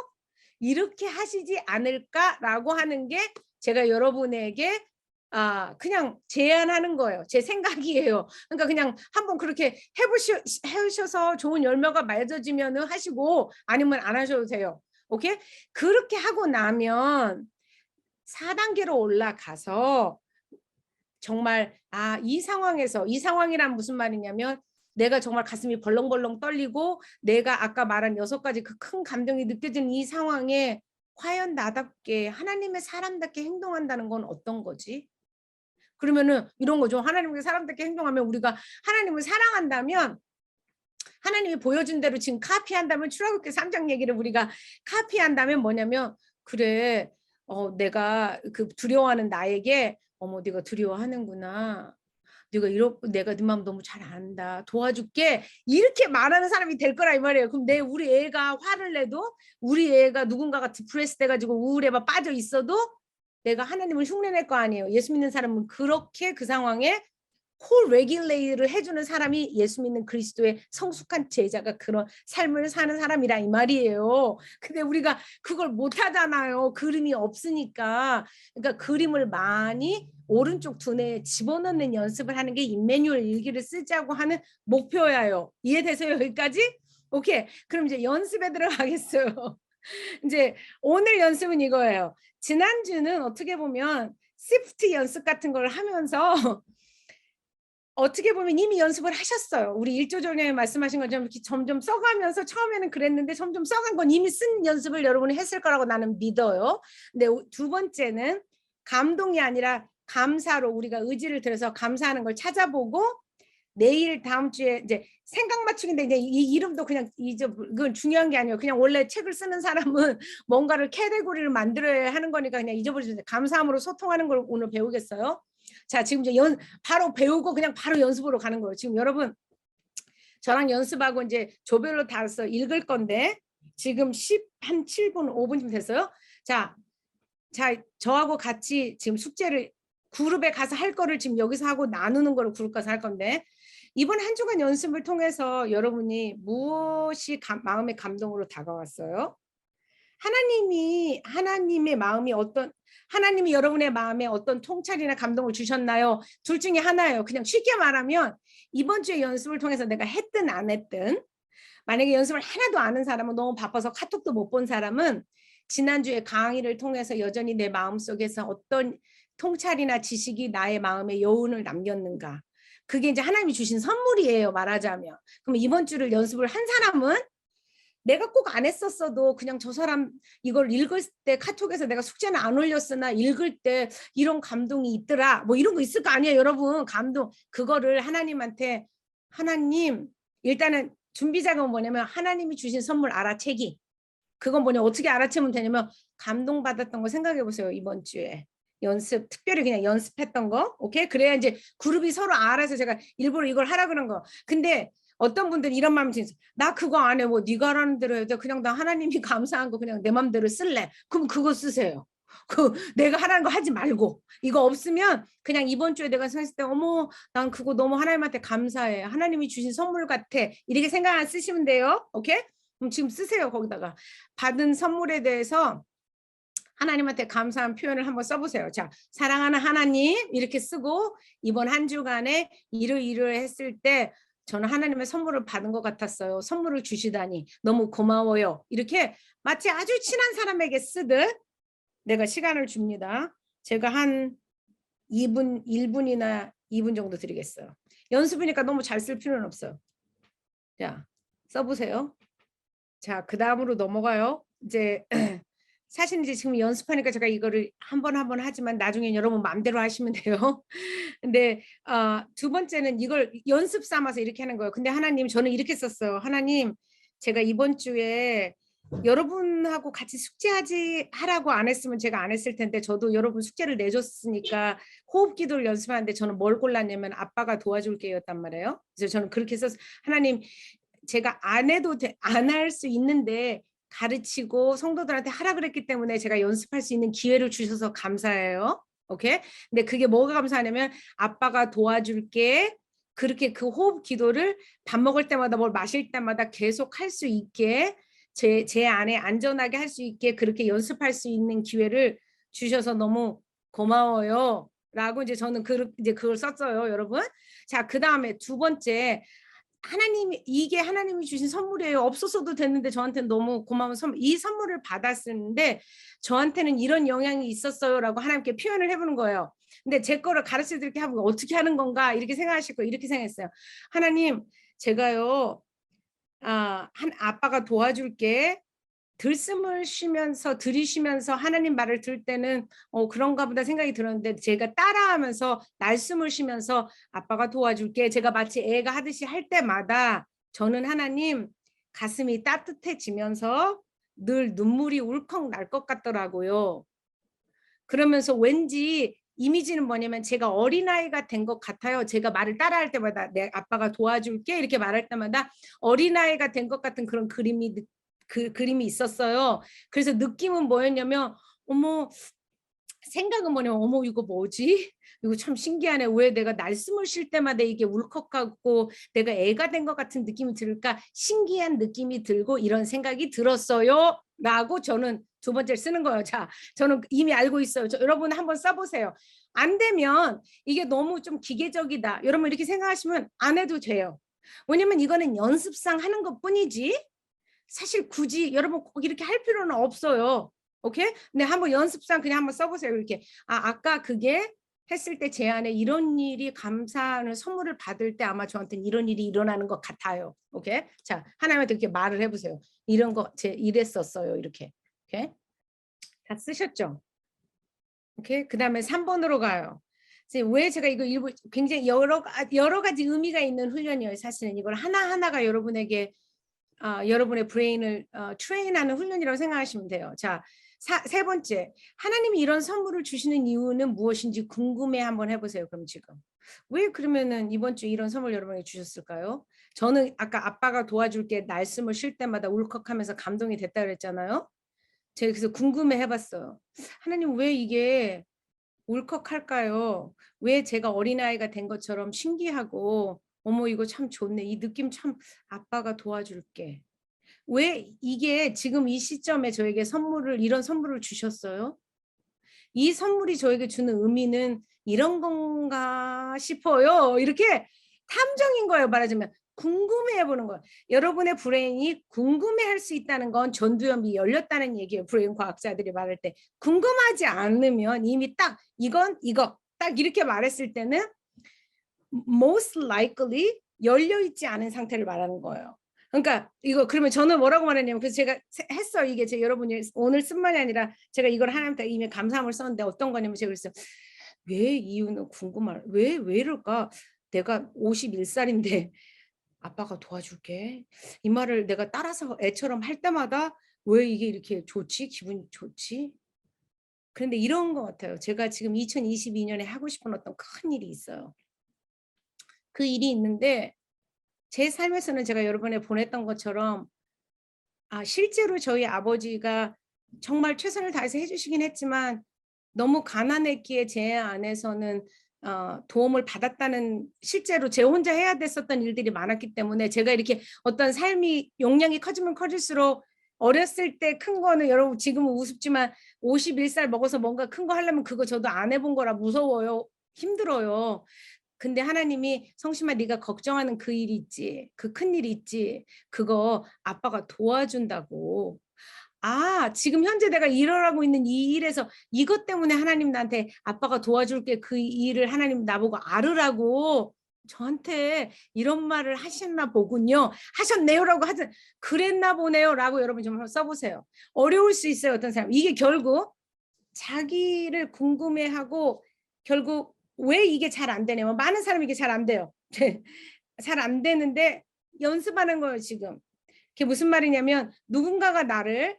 이렇게 하시지 않을까라고 하는 게 제가 여러분에게 그냥 제안하는 거예요. 제 생각이에요. 그러니까 그냥 한번 그렇게 해보셔서 좋은 열매가 맺어지면 하시고 아니면 안 하셔도 돼요. 오케이? 그렇게 하고 나면 4단계로 올라가서 정말 이 상황에서 이 상황이란 무슨 말이냐면 내가 정말 가슴이 벌렁벌렁 떨리고 내가 아까 말한 6가지 그 큰 감정이 느껴지는 이 상황에 과연 나답게 하나님의 사람답게 행동한다는 건 어떤 거지? 그러면은 이런 거죠. 하나님의 사람답게 행동하면 우리가 하나님을 사랑한다면 하나님이 보여준 대로 지금 카피한다면 출애굽기 3장 얘기를 우리가 카피한다면 뭐냐면 그래 내가 그 두려워하는 나에게 어머 네가 두려워하는구나. 내가 네 마음 너무 잘 안다. 도와줄게. 이렇게 말하는 사람이 될 거라 이 말이에요. 그럼 우리 애가 화를 내도 우리 애가 누군가가 디프레스 돼가지고 우울에 막 빠져 있어도 내가 하나님을 흉내낼 거 아니에요. 예수 믿는 사람은 그렇게 그 상황에 코레귤레이를 해주는 사람이 예수 믿는 그리스도의 성숙한 제자가 그런 삶을 사는 사람이라 이 말이에요. 근데 우리가 그걸 못 하잖아요. 그림이 없으니까. 그러니까 그림을 많이 오른쪽 두뇌에 집어넣는 연습을 하는 게 임마누엘 일기를 쓰자고 하는 목표예요. 이해되세요? 여기까지? 오케이. 그럼 이제 연습에 들어가겠어요. 이제 오늘 연습은 이거예요. 지난주는 어떻게 보면 시프트 연습 같은 걸 하면서 어떻게 보면 이미 연습을 하셨어요. 우리 일조정에 말씀하신 것처럼 이렇게 점점 써가면서 처음에는 그랬는데 점점 써간 건 이미 쓴 연습을 여러분이 했을 거라고 나는 믿어요. 근데 두 번째는 감동이 아니라 감사로 우리가 의지를 들여서 감사하는 걸 찾아보고 내일 다음 주에 이제 생각 맞추기인데 이제 이 이름도 그냥 그건 중요한 게 아니에요. 그냥 원래 책을 쓰는 사람은 뭔가를 캐테고리를 만들어야 하는 거니까 그냥 잊어버리세요. 감사함으로 소통하는 걸 오늘 배우겠어요. 자, 지금 이제 바로 배우고 그냥 바로 연습으로 가는 거예요. 지금 여러분 저랑 연습하고 이제 조별로 다서 읽을 건데 지금 한 7분, 5분쯤 됐어요. 자, 저하고 같이 지금 숙제를 그룹에 가서 할 거를 지금 여기서 하고 나누는 거를 그룹 가서 할 건데 이번 한 주간 연습을 통해서 여러분이 무엇이 마음의 감동으로 다가왔어요? 하나님의 마음이 하나님이 여러분의 마음에 어떤 통찰이나 감동을 주셨나요? 둘 중에 하나예요. 그냥 쉽게 말하면 이번 주에 연습을 통해서 내가 했든 안 했든 만약에 연습을 하나도 안 한 사람은 너무 바빠서 카톡도 못 본 사람은 지난주에 강의를 통해서 여전히 내 마음속에서 어떤 통찰이나 지식이 나의 마음에 여운을 남겼는가. 그게 이제 하나님이 주신 선물이에요. 말하자면. 그럼 이번 주를 연습을 한 사람은 내가 꼭 안 했었어도 그냥 저 사람 이걸 읽을 때 카톡에서 내가 숙제는 안 올렸으나 읽을 때 이런 감동이 있더라. 뭐 이런 거 있을 거 아니에요, 여러분. 감동. 그거를 하나님한테 하나님 일단은 준비 작업은 뭐냐면 하나님이 주신 선물 알아채기. 그건 뭐냐 어떻게 알아채면 되냐면 감동받았던 거 생각해 보세요. 이번 주에. 연습 특별히 그냥 연습했던 거. 오케이? 그래야 이제 그룹이 서로 알아서 제가 일부러 이걸 하라 그런 거. 근데 어떤 분들은 이런 마음이 드세요. 나 그거 안 해. 뭐 네가 하라는 대로 해도 그냥 나 하나님이 감사한 거 그냥 내 맘대로 쓸래. 그럼 그거 쓰세요. 그 내가 하라는 거 하지 말고 이거 없으면 그냥 이번 주에 내가 생각했을 때 어머 난 그거 너무 하나님한테 감사해. 하나님이 주신 선물 같아. 이렇게 생각 안 쓰시면 돼요. 오케이? 그럼 지금 쓰세요. 거기다가 받은 선물에 대해서 하나님한테 감사한 표현을 한번 써보세요. 자, 사랑하는 하나님 이렇게 쓰고 이번 한 주간에 이러이러했을 때 저는 하나님의 선물을 받은 것 같았어요. 선물을 주시다니 너무 고마워요. 이렇게 마치 아주 친한 사람에게 쓰듯 내가 시간을 줍니다. 제가 한 2분, 1분이나 2분 정도 드리겠어요. 연습이니까 너무 잘 쓸 필요는 없어요. 자, 써보세요. 자, 그 다음으로 넘어가요. 이제 사실 이제 지금 연습하니까 제가 이거를 한 번 하지만 나중에 여러분 마음대로 하시면 돼요. 근데 두 번째는 이걸 연습 삼아서 이렇게 하는 거예요. 근데 하나님 저는 이렇게 썼어요. 하나님 제가 이번 주에 여러분하고 같이 하라고 안 했으면 제가 안 했을 텐데 저도 여러분 숙제를 내줬으니까 호흡 기도를 연습하는데 저는 뭘 골랐냐면 아빠가 도와줄게였단 말이에요. 그래서 저는 그렇게 써서 하나님 제가 안 해도 안 할 수 있는데 가르치고 성도들한테 하라 그랬기 때문에 제가 연습할 수 있는 기회를 주셔서 감사해요. 오케이? 근데 그게 뭐가 감사하냐면 아빠가 도와줄게. 그렇게 그 호흡 기도를 밥 먹을 때마다 뭘 마실 때마다 계속 할 수 있게 제 안에 안전하게 할 수 있게 그렇게 연습할 수 있는 기회를 주셔서 너무 고마워요. 라고 이제 저는 이제 그걸 썼어요, 여러분. 자, 그다음에 두 번째 이게 하나님이 주신 선물이에요. 없었어도 됐는데 저한테는 너무 고마운 선물. 이 선물을 받았는데 저한테는 이런 영향이 있었어요라고 하나님께 표현을 해보는 거예요. 근데 제 거를 가르쳐 드릴게 하면 어떻게 하는 건가 이렇게 생각하실 거예요. 이렇게 생각했어요. 하나님 제가요 아빠가 도와줄게. 들숨을 쉬면서 들이쉬면서 하나님 말을 들을 때는 그런가 보다 생각이 들었는데 제가 따라하면서 날숨을 쉬면서 아빠가 도와줄게. 제가 마치 애가 하듯이 할 때마다 저는 하나님 가슴이 따뜻해지면서 늘 눈물이 울컥 날 것 같더라고요. 그러면서 왠지 이미지는 뭐냐면 제가 어린아이가 된 것 같아요. 제가 말을 따라할 때마다 내 아빠가 도와줄게 이렇게 말할 때마다 어린아이가 된 것 같은 그런 그림이 있었어요. 그래서 느낌은 뭐였냐면 어머 생각은 뭐냐면 어머 이거 뭐지? 이거 참 신기하네. 왜 내가 날숨을 쉴 때마다 이게 울컥하고 내가 애가 된 것 같은 느낌이 들까? 신기한 느낌이 들고 이런 생각이 들었어요. 라고 저는 두 번째를 쓰는 거예요. 자, 저는 이미 알고 있어요. 여러분 한번 써보세요. 안 되면 이게 너무 좀 기계적이다. 여러분 이렇게 생각하시면 안 해도 돼요. 왜냐면 이거는 연습상 하는 것뿐이지 사실 굳이 여러분 꼭 이렇게 할 필요는 없어요. 오케이? 근데 한번 연습상 그냥 한번 써보세요. 이렇게. 아까 그게 했을 때 제 안에 이런 일이 감사하는 선물을 받을 때 아마 저한테는 이런 일이 일어나는 것 같아요. 오케이? 자, 하나님한테 이렇게 말을 해보세요. 이런 거 제 이랬었어요. 이렇게. 오케이? 다 쓰셨죠? 오케이? 그 다음에 3번으로 가요. 왜 제가 이거 일부 굉장히 여러 가지 의미가 있는 훈련이에요. 사실은 이걸 하나하나가 여러분에게 여러분의 브레인을 트레인하는 훈련이라고 생각하시면 돼요. 자, 세 번째, 하나님이 이런 선물을 주시는 이유는 무엇인지 궁금해 한번 해보세요. 그럼 지금 왜 그러면은 이번 주 이런 선물 여러분에게 주셨을까요? 저는 아까 아빠가 도와줄게 날숨을 쉴 때마다 울컥하면서 감동이 됐다 그랬잖아요. 제가 그래서 궁금해 해봤어요. 하나님 왜 이게 울컥할까요? 왜 제가 어린아이가 된 것처럼 신기하고 어머 이거 참 좋네. 이 느낌 참 아빠가 도와줄게. 왜 이게 지금 이 시점에 저에게 이런 선물을 주셨어요? 이 선물이 저에게 주는 의미는 이런 건가 싶어요. 이렇게 탐정인 거예요. 말하자면 궁금해해 보는 거예요. 여러분의 브레인이 궁금해할 수 있다는 건 전두엽이 열렸다는 얘기예요. 브레인 과학자들이 말할 때 궁금하지 않으면 이미 딱 이건 이거 딱 이렇게 말했을 때는 most likely 열려 있지 않은 상태를 말하는 거예요. 그러니까 이거 그러면 저는 뭐라고 말했냐면 그래서 제가 했어요. 이게 제 여러분이 오늘 쓴 말이 아니라 제가 이걸 하나님께 이미 감사함을 썼는데 어떤 거냐면 제가 그랬어요. 왜 이유는 궁금할 왜 이럴까? 내가 51살인데 아빠가 도와줄게. 이 말을 내가 따라서 애처럼 할 때마다 왜 이게 이렇게 좋지? 기분이 좋지? 그런데 이런 것 같아요. 제가 지금 2022년에 하고 싶은 어떤 큰 일이 있어요. 그 일이 있는데 제 삶에서는 제가 여러분에 보냈던 것처럼 실제로 저희 아버지가 정말 최선을 다해서 해주시긴 했지만 너무 가난했기에 제 안에서는 도움을 받았다는 실제로 제 혼자 해야 됐었던 일들이 많았기 때문에 제가 이렇게 어떤 삶이 용량이 커지면 커질수록 어렸을 때 큰 거는 여러분 지금은 우습지만 51살 먹어서 뭔가 큰 거 하려면 그거 저도 안 해본 거라 무서워요. 힘들어요. 근데 하나님이 성심아 네가 걱정하는 그 일이 있지. 그 큰 일이 있지. 그거 아빠가 도와준다고. 지금 현재 내가 일어나고 있는 이 일에서 이것 때문에 하나님 나한테 아빠가 도와줄게 그 일을 하나님 나보고 알으라고 저한테 이런 말을 하셨나 보군요. 하셨네요라고 하든 그랬나 보네요라고 여러분 좀 써보세요. 어려울 수 있어요. 어떤 사람. 이게 결국 자기를 궁금해하고 결국 왜 이게 잘 안 되냐면 많은 사람이 이게 잘 안 돼요. 잘 안 되는데 연습하는 거예요 지금. 그게 무슨 말이냐면 누군가가 나를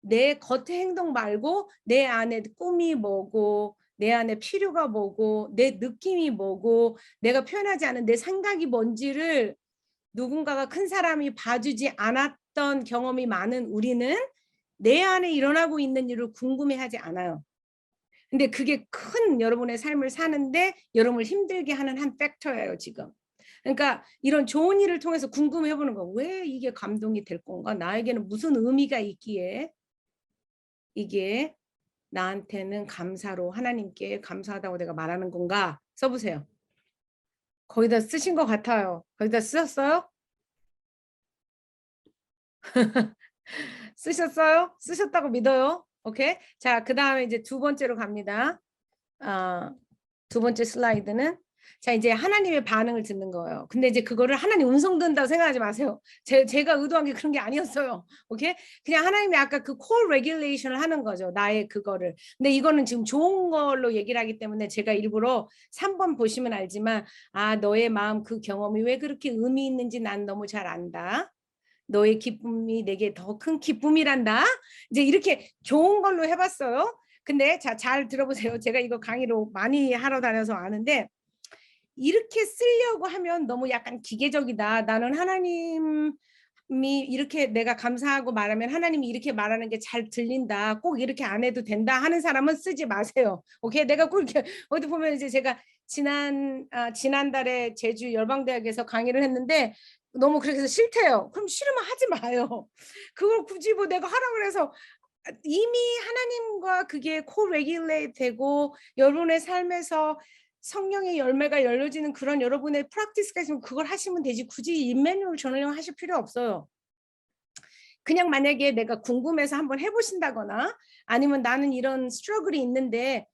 내 겉의 행동 말고 내 안에 꿈이 뭐고 내 안에 필요가 뭐고 내 느낌이 뭐고 내가 표현하지 않은 내 생각이 뭔지를 누군가가 큰 사람이 봐주지 않았던 경험이 많은 우리는 내 안에 일어나고 있는 일을 궁금해하지 않아요. 근데 그게 큰 여러분의 삶을 사는데 여러분을 힘들게 하는 한 팩터예요 지금. 그러니까 이런 좋은 일을 통해서 궁금해보는 거. 왜 이게 감동이 될 건가? 나에게는 무슨 의미가 있기에 이게 나한테는 감사로 하나님께 감사하다고 내가 말하는 건가? 써보세요. 거의 다 쓰신 것 같아요. 거의 다 쓰셨어요? 쓰셨어요? 쓰셨다고 믿어요. 오케이. 자, 그 다음에 이제 두 번째로 갑니다. 두 번째 슬라이드는 자 이제 하나님의 반응을 듣는 거예요. 근데 이제 그거를 하나님 음성 듣는다고 생각하지 마세요. 제가 의도한 게 그런 게 아니었어요. 오케이? 그냥 하나님이 아까 그 콜 레귤레이션을 하는 거죠. 나의 그거를. 근데 이거는 지금 좋은 걸로 얘기를 하기 때문에 제가 일부러 3번 보시면 알지만 너의 마음 그 경험이 왜 그렇게 의미 있는지 난 너무 잘 안다. 너의 기쁨이 내게 더 큰 기쁨이란다. 이제 이렇게 좋은 걸로 해봤어요. 근데 잘 들어보세요. 제가 이거 강의로 많이 하러 다녀서 아는데 이렇게 쓰려고 하면 너무 약간 기계적이다. 나는 하나님 이렇게 내가 감사하고 말하면 하나님이 이렇게 말하는 게 잘 들린다. 꼭 이렇게 안 해도 된다 하는 사람은 쓰지 마세요. 오케이? 내가 꼭 이렇게 어디 보면 이제 제가 지난달에 제주 열방대학에서 강의를 했는데 너무 그렇게 해서 싫대요. 그럼 싫으면 하지 마요. 그걸 굳이 뭐 내가 하라고 해서 이미 하나님과 그게 코레귤레이트 되고 여러분의 삶에서 성령의 열매가 열려지는 그런 여러분의 프랙티스가 있으면 그걸 하시면 되지 굳이 임매뉴얼 저널링 하실 필요 없어요. 그냥 만약에 내가 궁금해서 한번 해보신다거나 아니면 나는 이런 스트러글이 있는데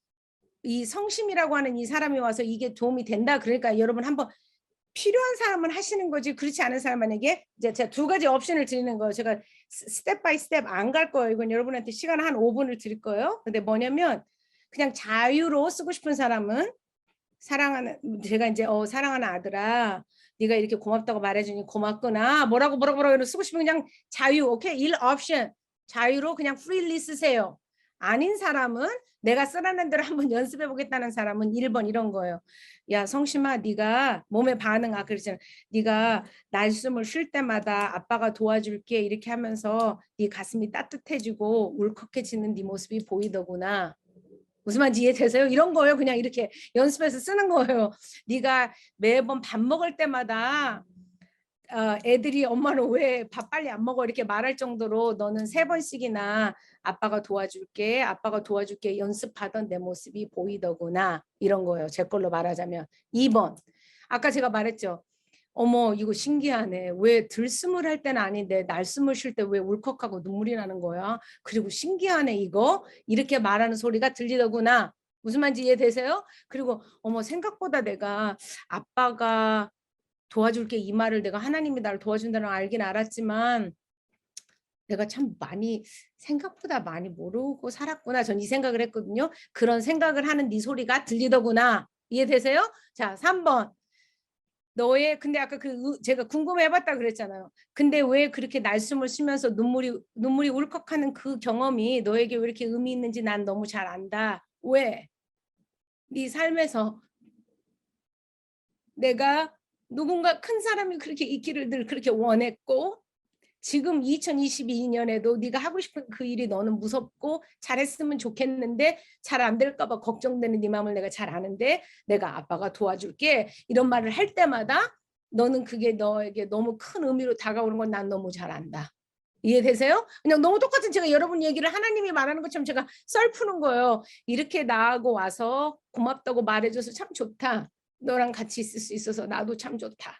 이 성심이라고 하는 이 사람이 와서 이게 도움이 된다. 그러니까 여러분 한번 필요한 사람은 하시는 거지 그렇지 않은 사람에게 이제 제가 두 가지 옵션을 드리는 거예요. 제가 스텝 바이 스텝 안 갈 거예요. 이건 여러분한테 시간 한 5분을 드릴 거예요. 근데 뭐냐면 그냥 자유로 쓰고 싶은 사람은 사랑하는 제가 이제 사랑하는 아들아 네가 이렇게 고맙다고 말해주니 고맙구나 뭐라고 쓰고 싶으면 그냥 자유 오케이 1 옵션 자유로 그냥 프리리 쓰세요. 아닌 사람은 내가 쓰라는 대로 한번 연습해 보겠다는 사람은 1번 이런 거예요. 야 성심아 네가 몸에 반응아 그러잖아. 네가 날숨을 쉴 때마다 아빠가 도와줄게 이렇게 하면서 네 가슴이 따뜻해지고 울컥해지는 네 모습이 보이더구나. 무슨 말인지 이해되세요? 이런 거예요. 그냥 이렇게 연습해서 쓰는 거예요. 네가 매번 밥 먹을 때마다 애들이 엄마는 왜 밥 빨리 안 먹어 이렇게 말할 정도로 너는 3번씩이나 아빠가 도와줄게 연습하던 내 모습이 보이더구나 이런 거예요. 제 걸로 말하자면 2번 아까 제가 말했죠. 어머 이거 신기하네. 왜 들숨을 할 때는 아닌데 날숨을 쉴 때 왜 울컥하고 눈물이 나는 거야. 그리고 신기하네 이거. 이렇게 말하는 소리가 들리더구나. 무슨 말인지 이해되세요? 그리고 어머 생각보다 내가 아빠가 도와줄게 이 말을 내가 하나님이 나를 도와준다는 걸 알긴 알았지만 내가 참 많이 생각보다 많이 모르고 살았구나. 전 이 생각을 했거든요. 그런 생각을 하는 네 소리가 들리더구나. 이해되세요? 자 3번. 너의 근데 아까 제가 궁금해봤다 그랬잖아요. 근데 왜 그렇게 날숨을 쉬면서 눈물이 울컥하는 그 경험이 너에게 왜 이렇게 의미 있는지 난 너무 잘 안다. 왜? 네 삶에서 내가 누군가 큰 사람이 그렇게 있기를 늘 그렇게 원했고 지금 2022년에도 네가 하고 싶은 그 일이 너는 무섭고 잘했으면 좋겠는데 잘 안 될까 봐 걱정되는 네 마음을 내가 잘 아는데 내가 아빠가 도와줄게 이런 말을 할 때마다 너는 그게 너에게 너무 큰 의미로 다가오는 건 난 너무 잘 안다. 이해되세요? 그냥 너무 똑같은 제가 여러분 얘기를 하나님이 말하는 것처럼 제가 썰 푸는 거예요. 이렇게 나하고 와서 고맙다고 말해줘서 참 좋다. 너랑 같이 있을 수 있어서 나도 참 좋다.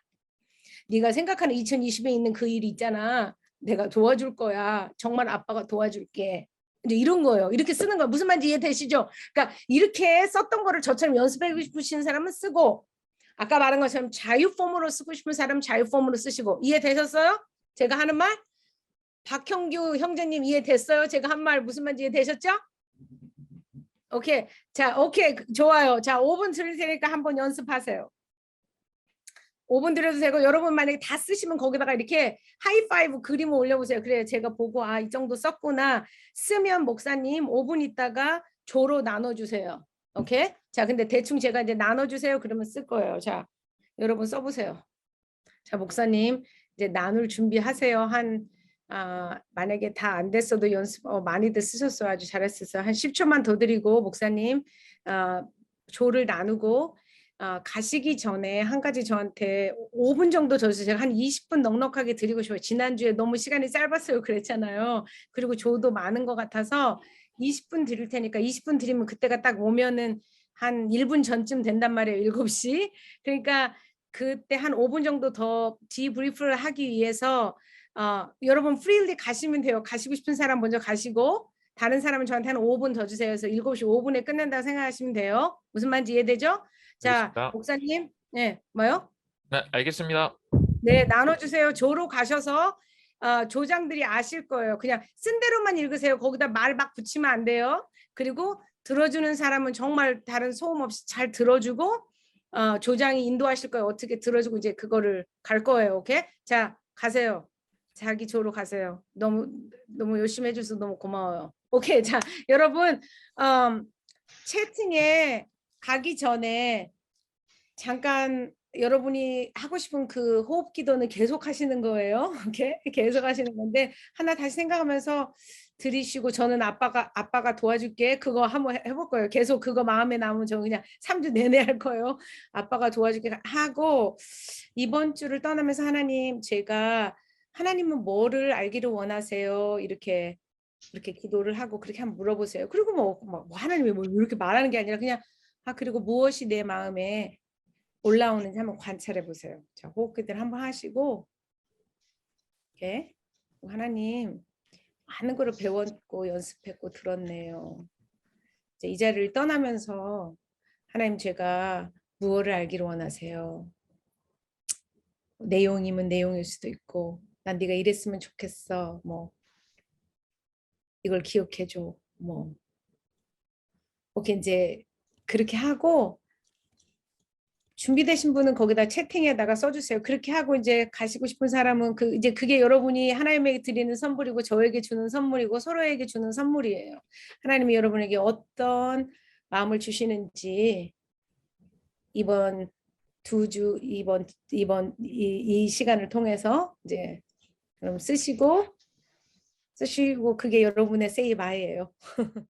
네가 생각하는 2020에 있는 그 일이 있잖아. 내가 도와줄 거야. 정말 아빠가 도와줄게. 이제 이런 거예요. 이렇게 쓰는 거 무슨 말인지 이해되시죠? 그러니까 이렇게 썼던 거를 저처럼 연습하고 싶으신 사람은 쓰고 아까 말한 것처럼 자유 폼으로 쓰고 싶은 사람은 자유 폼으로 쓰시고 이해되셨어요? 제가 하는 말? 박형규 형제님 이해됐어요? 제가 한 말 무슨 말인지 이해되셨죠? 오케이. 자, 오케이. 좋아요. 자, 5분 드릴 테니까 한번 연습하세요. 5분 드려도 되고 여러분 만약에 다 쓰시면 거기다가 이렇게 하이파이브 그림을 올려보세요. 그래 제가 보고 이 정도 썼구나. 쓰면 목사님 5분 있다가 조로 나눠주세요. 오케이? 자 근데 대충 제가 이제 나눠주세요. 그러면 쓸 거예요. 자 여러분 써보세요. 자 목사님 이제 나눌 준비하세요. 만약에 다 안 됐어도 연습 많이들 쓰셨어요. 아주 잘했었어요. 한 10초만 더 드리고 목사님 조를 나누고 가시기 전에 한 가지 저한테 5분 정도 더 주세요. 한 20분 넉넉하게 드리고 싶어요. 지난주에 너무 시간이 짧았어요. 그랬잖아요. 그리고 조도 많은 것 같아서 20분 드릴 테니까 20분 드리면 그때가 딱 오면은 한 1분 전쯤 된단 말이에요. 7시. 그러니까 그때 한 5분 정도 더 디브리프를 하기 위해서 여러분 프리리 가시면 돼요. 가시고 싶은 사람 먼저 가시고 다른 사람은 저한테 한 5분 더 주세요. 그래서 7시 5분에 끝낸다고 생각하시면 돼요. 무슨 말인지 이해되죠? 자, 알겠습니다. 목사님, 네, 뭐요? 네, 알겠습니다. 네, 나눠주세요. 조로 가셔서 조장들이 아실 거예요. 그냥 쓴 대로만 읽으세요. 거기다 말 막 붙이면 안 돼요. 그리고 들어주는 사람은 정말 다른 소음 없이 잘 들어주고 조장이 인도하실 거예요. 어떻게 들어주고 이제 그거를 갈 거예요. 오케이? 자, 가세요. 자기 조로 가세요. 너무 열심히 해줘서 너무 고마워요. 오케이, 자, 여러분 채팅에 가기 전에 잠깐 여러분이 하고 싶은 그 호흡 기도는 계속 하시는 거예요. 이렇게 계속 하시는 건데 하나 다시 생각하면서 들이쉬고 저는 아빠가 도와줄게. 그거 한번 해볼 거예요. 계속 그거 마음에 남으면 저 그냥 3주 내내 할 거예요. 아빠가 도와줄게 하고 이번 주를 떠나면서 하나님 제가 하나님은 뭐를 알기를 원하세요? 이렇게 기도를 하고 그렇게 한번 물어보세요. 그리고 뭐 하나님이 뭐 이렇게 말하는 게 아니라 그냥 그리고 무엇이 내 마음에 올라오는지 한번 관찰해 보세요. 자, 호흡기들 한번 하시고 이렇게 하나님 많은 거를 배웠고 연습했고 들었네요. 이제 이 자리를 떠나면서 하나님 제가 무엇을 알기를 원하세요? 내용이면 내용일 수도 있고 난 네가 이랬으면 좋겠어. 뭐 이걸 기억해 줘. 뭐 오케이 이제 그렇게 하고 준비되신 분은 거기다 채팅에다가 써주세요. 그렇게 하고 이제 가시고 싶은 사람은 이제 그게 여러분이 하나님에게 드리는 선물이고 저에게 주는 선물이고 서로에게 주는 선물이에요. 하나님이 여러분에게 어떤 마음을 주시는지 이번 두 주 이번 이 시간을 통해서 이제 그럼 쓰시고 그게 여러분의 세이바이예요.